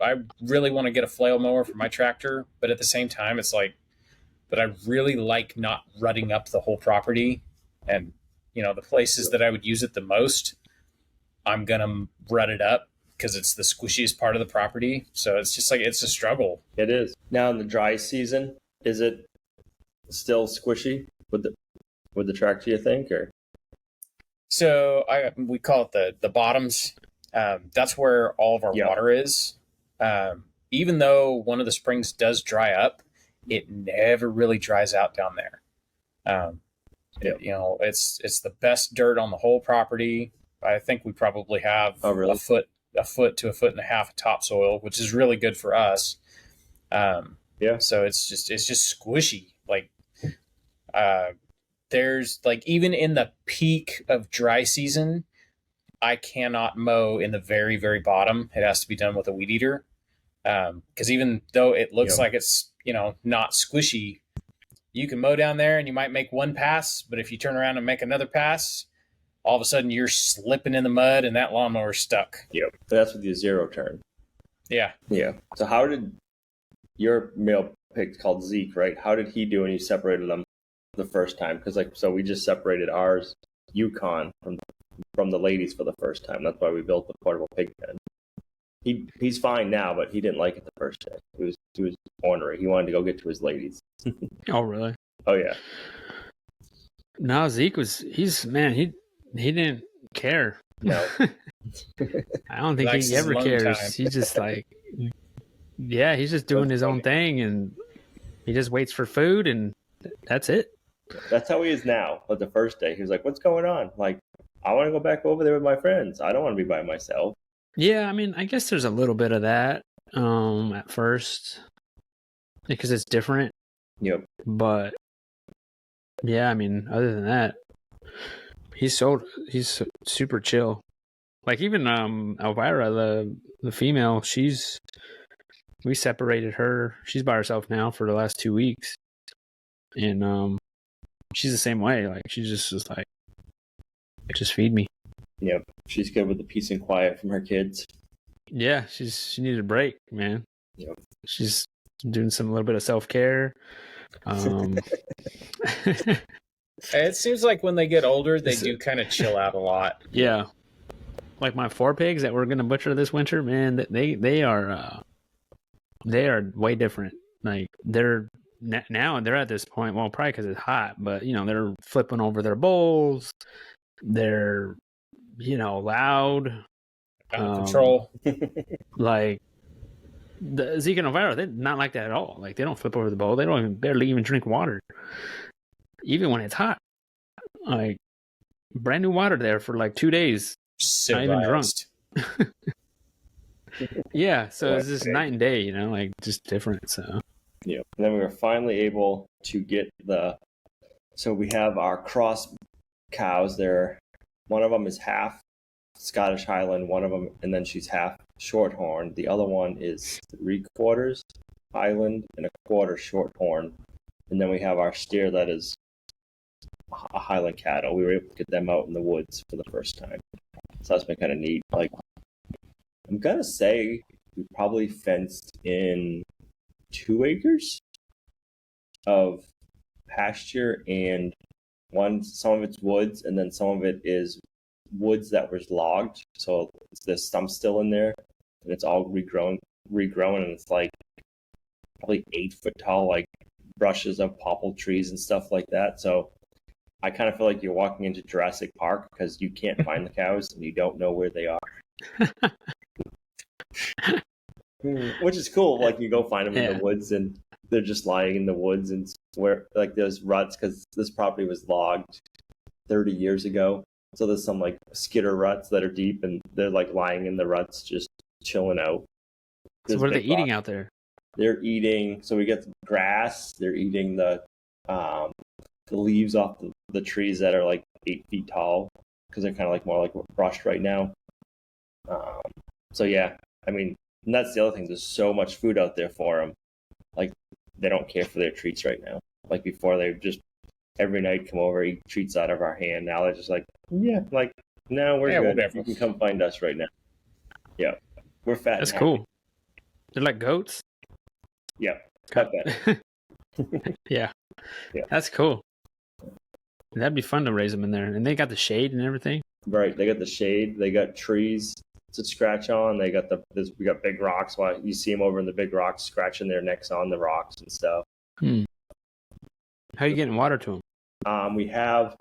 really want to get a flail mower for my tractor, but at the same time, it's like, but I really like not rutting up the whole property. And, you know, the places that I would use it the most, I'm going to rut it up because it's the squishiest part of the property. So it's just like, it's a struggle. It is. Now in the dry season, is it still squishy with the tractor, you think, or? So we call it the bottoms. That's where all of our water is. Even though one of the springs does dry up, it never really dries out down there. It's the best dirt on the whole property. I think we probably have a foot to a foot and a half of topsoil, which is really good for us. So it's just squishy. Like, there's like, even in the peak of dry season, I cannot mow in the very, very bottom. It has to be done with a weed eater. Because even though it looks like it's, not squishy, you can mow down there and you might make one pass, but if you turn around and make another pass, all of a sudden you're slipping in the mud and that lawnmower's stuck. Yep. That's with the zero turn. Yeah. Yeah. So how did your male pig, called Zeke, right? How did he do when you separated them the first time? Because we just separated ours, Yukon, from the ladies for the first time. That's why we built the portable pig pen. He's fine now, but he didn't like it the first day. He was ornery. He wanted to go get to his ladies. Oh, really? Oh, yeah. No, Zeke he didn't care. No. I don't think he ever cares. He's just like, he's just doing his own thing, and he just waits for food, and that's it. That's how he is now. But the first day, he was like, "What's going on? Like, I want to go back over there with my friends. I don't want to be by myself." Yeah, I mean, I guess there's a little bit of that at first because it's different. Yep. But yeah, I mean, other than that, he's super chill. Like, even Elvira, the female, we separated her. She's by herself now for the last 2 weeks, and she's the same way. Like, she's just like, just feed me. Yep. She's good with the peace and quiet from her kids. Yeah, she needed a break, man. Yep. She's doing a little bit of self-care. It seems like when they get older, they do kind of chill out a lot. Yeah. Like my 4 pigs that we're going to butcher this winter, man, they are way different. Like, they're now they're at this point, well, probably because it's hot, but they're flipping over their bowls. They're loud, out of control. Like the Zeke and Elvira, they're not like that at all. Like, they don't flip over the bowl. They don't barely even drink water, even when it's hot. Like, brand new water there for like 2 days. Not even drunk. Yeah, so it's just night and day, like, just different. So yeah. And then we were finally able to get so we have our cross cows there. One of them is half Scottish Highland, one of them, and then she's half Shorthorn. The other one is 3/4 Highland and 1/4 Shorthorn. And then we have our steer that is a Highland cattle. We were able to get them out in the woods for the first time. So that's been kind of neat. Like, I'm going to say we probably fenced in 2 acres of pasture, and some of it's woods, and then some of it is woods that was logged. So there's some still in there, and it's all regrown, and it's like probably 8 foot tall, like brushes of popple trees and stuff like that. So I kind of feel like you're walking into Jurassic Park because you can't find the cows and you don't know where they are. Which is cool. Like, you go find them in the woods and they're just lying in the woods, and where, like, there's ruts, because this property was logged 30 years ago. So there's some like skidder ruts that are deep, and they're like lying in the ruts, just chilling out. So what are they eating out there? They're eating, so we get the grass. They're eating the leaves off the trees that are like 8 feet tall, because they're kind of like more like brushed right now. So yeah, I mean, and that's the other thing. There's so much food out there for them. Like, they don't care for their treats right now. Like, before, they just every night come over, eat treats out of our hand. Now they're just like, no, we're good. Whatever. You can come find us right now. Yeah, we're fat. That's cool. They're like goats. Yeah, cut that. Yeah, that's cool. That'd be fun to raise them in there. And they got the shade and everything. Right, they got the shade. They got trees to scratch on. They got we got big rocks. Why you see them over in the big rocks, scratching their necks on the rocks and stuff. How are you getting water to them? We have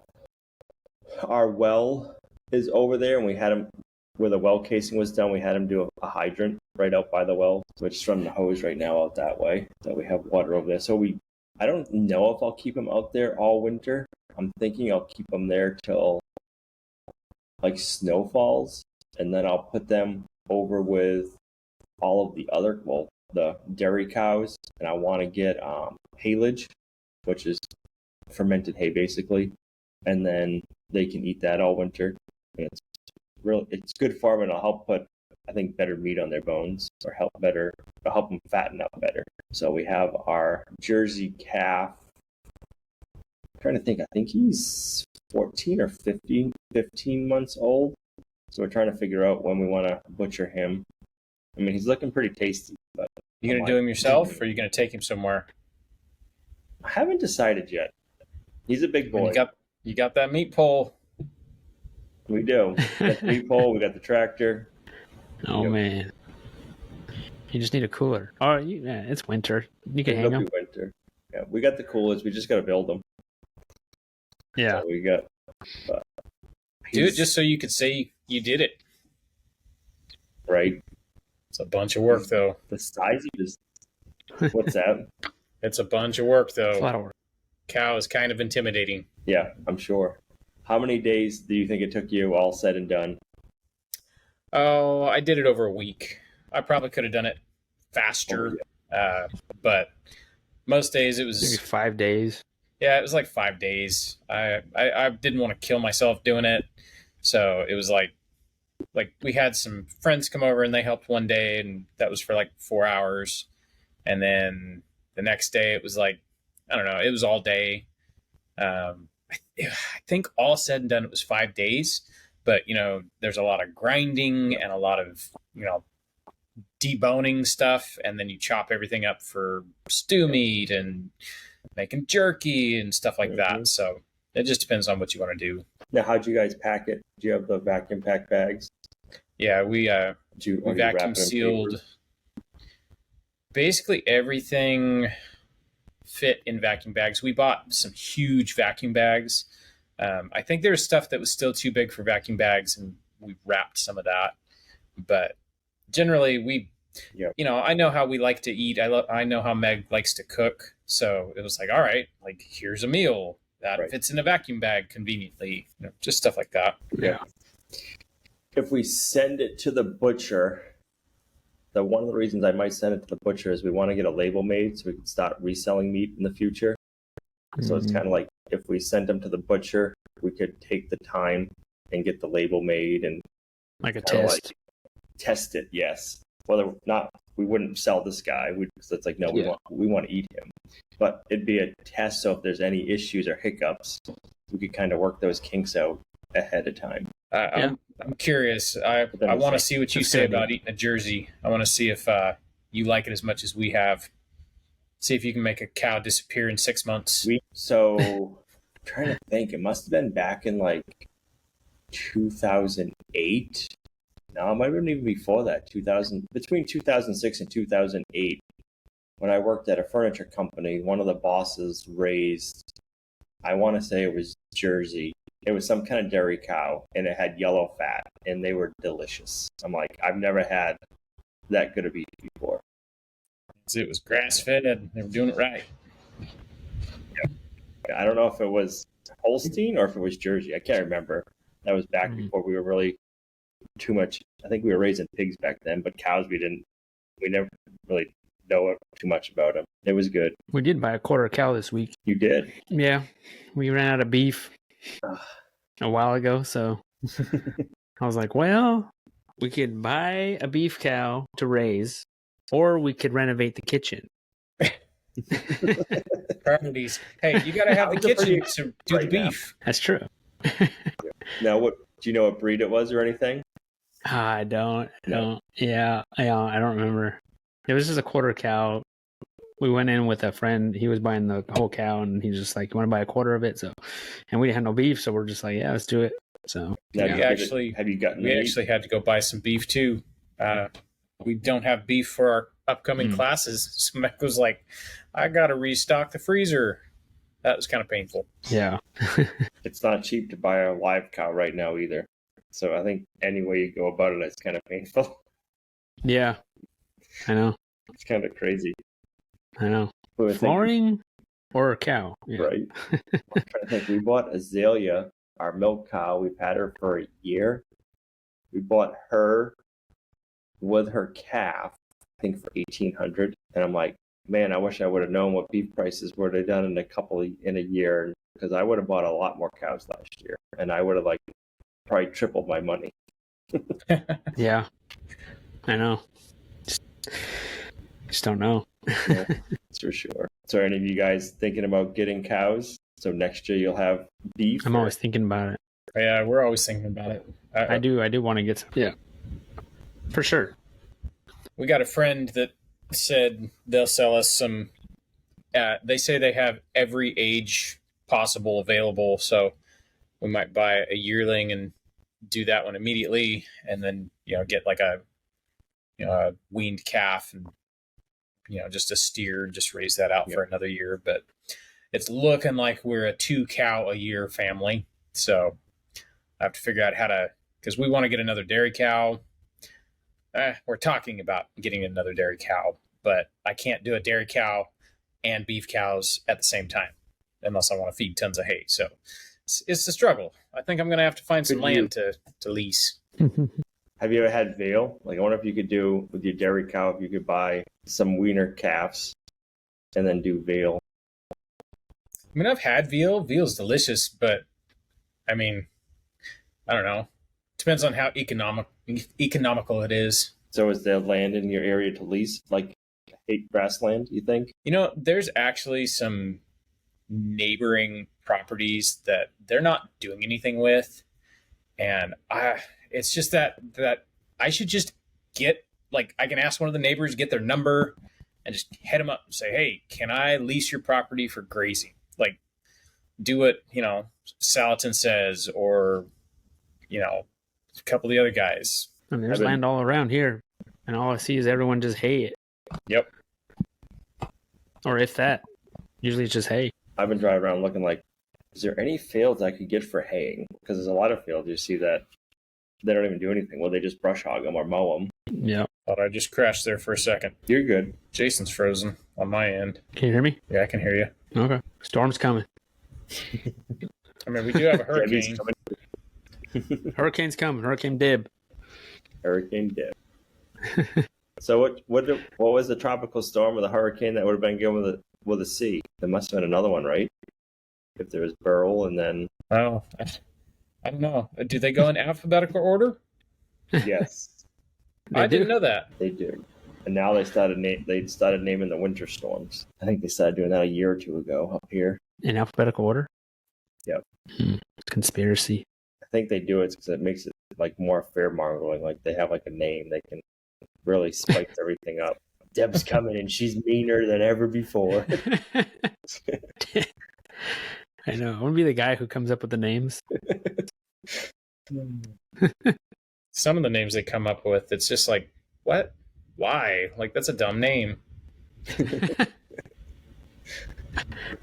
our well is over there, and we had him where the well casing was done. We had him do a hydrant right out by the well, so we're just running the hose right now out that way. So we have water over there. So I don't know if I'll keep him out there all winter. I'm thinking I'll keep him there till like snow falls, and then I'll put them over with all of the other, the dairy cows, and I want to get haylage, which is fermented hay basically, and then they can eat that all winter. And it's good for them, and it'll help put, I think, better meat on their bones, or help them fatten up better. So we have our Jersey calf. I'm trying to think, I think he's 14 or 15 months old. So we're trying to figure out when we want to butcher him. I mean, he's looking pretty tasty. But you going to do him yourself, or are you going to take him somewhere? I haven't decided yet. He's a big boy. You got that meat pole. We do. We got the meat pole. We got the tractor. Oh, man. You just need a cooler. Oh, it's winter. You can hang them. Winter. Yeah, we got the coolers. We just got to build them. Yeah. So we got. Do it just so you could say you did it. Right. It's a bunch of work, though. The size of this. What's that? It's a bunch of work, though. It's a lot of work. Cow is kind of intimidating. Yeah, I'm sure. How many days do you think it took you all said and done? Oh, I did it over a week. I probably could have done it faster, but most days it was maybe 5 days. Yeah, it was like 5 days. I didn't want to kill myself doing it, so it was like we had some friends come over and they helped one day, and that was for like 4 hours, and then the next day it was like, I don't know, it was all day. I think all said and done it was 5 days, but there's a lot of grinding and a lot of deboning stuff, and then you chop everything up for stew meat and making jerky and stuff like that. So it just depends on what you want to do. Now, how'd you guys pack it? Do you have the vacuum pack bags? Yeah, we vacuum sealed. Basically everything fit in vacuum bags. We bought some huge vacuum bags. I think there was stuff that was still too big for vacuum bags, and we wrapped some of that. But generally, I know how we like to eat. I know how Meg likes to cook. So it was like, all right, like here's a meal that fits in a vacuum bag conveniently. Just stuff like that. Yeah. If we send it to the butcher, one of the reasons I might send it to the butcher is we want to get a label made so we can start reselling meat in the future. Mm-hmm. So it's kind of like if we sent them to the butcher, we could take the time and get the label made and like a test. Test it, yes. Whether not, we wouldn't sell this guy. Because it's like, no, we want to eat him. But it'd be a test, so if there's any issues or hiccups, we could kind of work those kinks out ahead of time. I'm curious. I want to see what you say about eating a Jersey. I want to see if you like it as much as we have. See if you can make a cow disappear in 6 months. I'm trying to think. It must have been back in like 2008. No, it might have been even before that. Between 2006 and 2008, when I worked at a furniture company, one of the bosses raised, I want to say it was Jersey. It was some kind of dairy cow, and it had yellow fat, and they were delicious. I'm like, I've never had that good of beef before. It was grass-fed, and they were doing it right. Yeah. I don't know if it was Holstein or if it was Jersey. I can't remember. That was back before we were really too much. I think we were raising pigs back then, but cows we never really know too much about them. It was good. We did buy a quarter cow this week. You did? Yeah, we ran out of beef a while ago, so I was like, well, we could buy a beef cow to raise, or we could renovate the kitchen. Priorities. Hey, you got to have the kitchen to do the beef. That's true. Now, do you know what breed it was or anything? I don't. Yeah, I don't remember. It was just a quarter cow. We went in with a friend. He was buying the whole cow, and he's just like, "You want to buy a quarter of it?" So, and we didn't have no beef, so we're just like, "Yeah, let's do it." So, have you actually had to go buy some beef too. We don't have beef for our upcoming classes. So Meg was like, "I got to restock the freezer." That was kind of painful. Yeah. It's not cheap to buy a live cow right now either. So I think any way you go about it, it's kind of painful. Yeah. I know. It's kind of crazy. I know. But I think- Flooring or a cow? Yeah. Right. I'm trying to think. We bought Azalea, our milk cow. We've had her for a year. We bought her with her calf, I think for $1,800. And I'm like, man, I wish I would have known what beef prices would have done in a year, because I would have bought a lot more cows last year, and I would have probably tripled my money. Yeah. I know. Just don't know. Yeah, that's for sure. So, are any of you guys thinking about getting cows? So next year you'll have beef. I'm always thinking about it. Yeah, we're always thinking about it. I do want to get some. Yeah. For sure. We got a friend that said they'll sell us some. They say they have every age possible available, so we might buy a yearling and do that one immediately, and then get like a weaned calf and just a steer, just raise that out for another year. But it's looking like we're a 2 cow a year family, so I have to figure out how to, because we want to get another dairy cow. We're talking about getting another dairy cow, but I can't do a dairy cow and beef cows at the same time unless I want to feed tons of hay. So it's a struggle. I think I'm going to have to find some land to lease. Have you ever had veal? I wonder if you could do with your dairy cow, if you could buy some weaner calves and then do veal. I mean, I've had veal. Veal's delicious, but I mean, I don't know. Depends on how economical it is. So is there land in your area to lease, like grassland, you think? There's actually some neighboring properties that they're not doing anything with. And it's just that I should just get, I can ask one of the neighbors, get their number, and just head them up and say, hey, can I lease your property for grazing? Do what, Salatin says, or, a couple of the other guys. I mean, there's land all around here, and all I see is everyone just hay it. Yep. Or if that. Usually it's just hay. I've been driving around looking is there any fields I could get for haying? Because there's a lot of fields you see that they don't even do anything. Well, they just brush hog them or mow them. Yeah. Thought I just crashed there for a second. You're good. Jason's frozen on my end. Can you hear me? Yeah, I can hear you. Okay. Storm's coming. I mean, we do have a hurricane. Hurricane's coming. Hurricane Dib. Hurricane Dib. So what was the tropical storm or the hurricane that would have been going with a C? There must have been another one, right? If there was Beryl and then... Oh, I don't know. Do they go in alphabetical order? Yes. I didn't know that. They do. And now they started naming the winter storms. I think they started doing that a year or two ago up here. In alphabetical order? Yep. Conspiracy. I think they do it because it makes it more fear-mongering. They have a name. They can really spice everything up. Deb's coming and she's meaner than ever before. I know. I want to be the guy who comes up with the names. Some of the names they come up with, it's just what? Why? That's a dumb name. I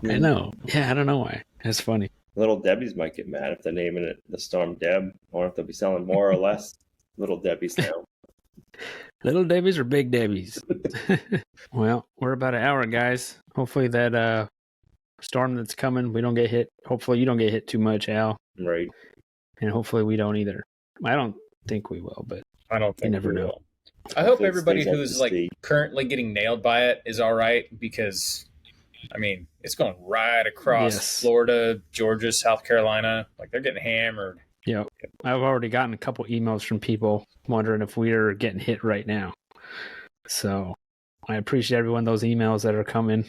know. Yeah, I don't know why. That's funny. Little Debbie's might get mad if they're naming it the Storm Deb. I wonder if they'll be selling more or less Little Debbie's now. Little Debbie's or Big Debbie's? Well, we're about an hour, guys. Hopefully that storm that's coming, we don't get hit. Hopefully you don't get hit too much, Al. Right. And hopefully we don't either. I don't think we will, but I don't think you never we know. will. I hope It everybody stays up who's to sea. currently getting nailed by it is all right, because I mean, it's going right across Yes. Florida, Georgia, South Carolina. They're getting hammered. Yeah. I've already gotten a couple emails from people wondering if we're getting hit right now. So I appreciate everyone those emails that are coming.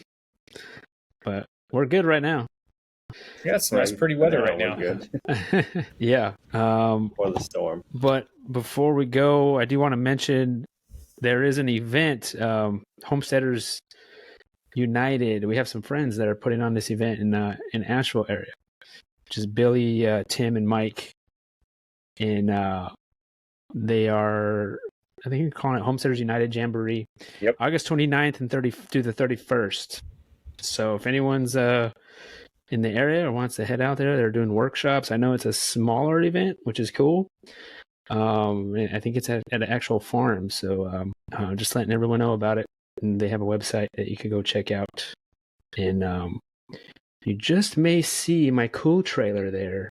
But we're good right now. Yeah, it's nice, pretty weather right now. We're good. Yeah. For the storm. But before we go, I do want to mention there is an event, Homesteaders United. We have some friends that are putting on this event in Asheville area, which is Billy, Tim, and Mike. And they are, I think you're calling it Homesteaders United Jamboree. Yep. August 29th and 30 through the 31st. So if anyone's in the area or wants to head out there, they're doing workshops. I know it's a smaller event, which is cool. I think it's at an actual farm. So just letting everyone know about it. And they have a website that you could go check out. And you just may see my cool trailer there.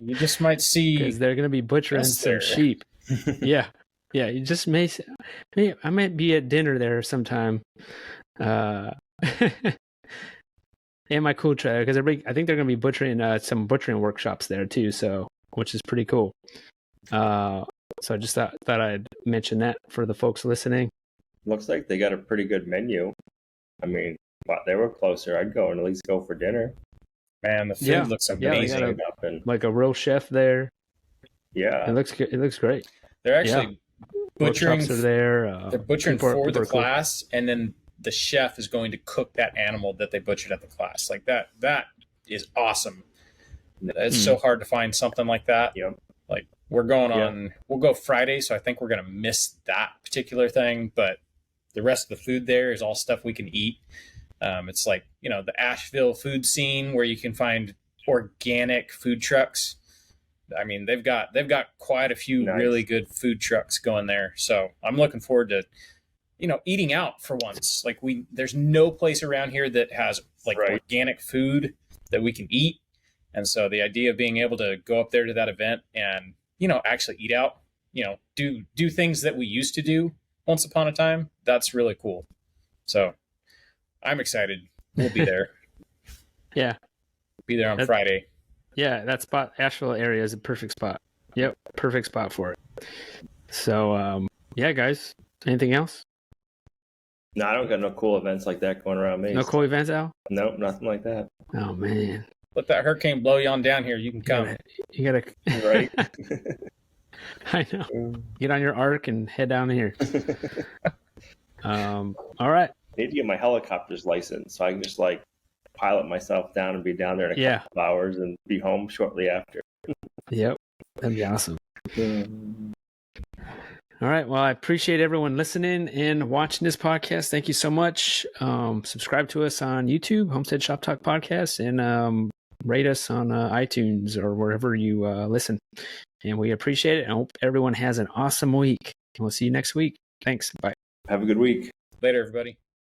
You just might see because they're going to be butchering some sheep. Yeah. You just may. I might be at dinner there sometime. And my cool trailer, because I think they're going to be butchering some butchering workshops there too. So, which is pretty cool. So I just thought I'd mention that for the folks listening. Looks like they got a pretty good menu. I mean, if they were closer, I'd go and at least go for dinner. Man, the food looks amazing. Like a real chef there. Yeah, it looks good. It looks great. They're actually butchering. Workshops are there. They're butchering for the class, and then the chef is going to cook that animal that they butchered at the class. Like that is awesome. It's so hard to find something like that. Yep. Like we'll go Friday, so I think we're going to miss that particular thing, but the rest of the food there is all stuff we can eat. It's like, the Asheville food scene where you can find organic food trucks. I mean, they've got quite a few really good food trucks going there. So I'm looking forward to, eating out for once. Like there's no place around here that has organic food that we can eat. And so the idea of being able to go up there to that event and, actually eat out, do things that we used to do once upon a time, that's really cool. So I'm excited. We'll be there. Yeah. Be there on Friday. Yeah, that spot, Asheville area, is a perfect spot. Yep, perfect spot for it. So, guys, anything else? No, I don't got no cool events like that going around me. No cool events, Al? Nope, nothing like that. Oh, man. Let that hurricane blow you on down here. You can come. You gotta right? I know. Get on your ark and head down here. All right. I need to get my helicopter's license so I can just pilot myself down and be down there in a couple of hours and be home shortly after. Yep. That'd be awesome. All right. Well, I appreciate everyone listening and watching this podcast. Thank you so much. Subscribe to us on YouTube, Homestead Shop Talk Podcast, and rate us on iTunes or wherever you listen. And we appreciate it. I hope everyone has an awesome week. And we'll see you next week. Thanks. Bye. Have a good week. Later, everybody.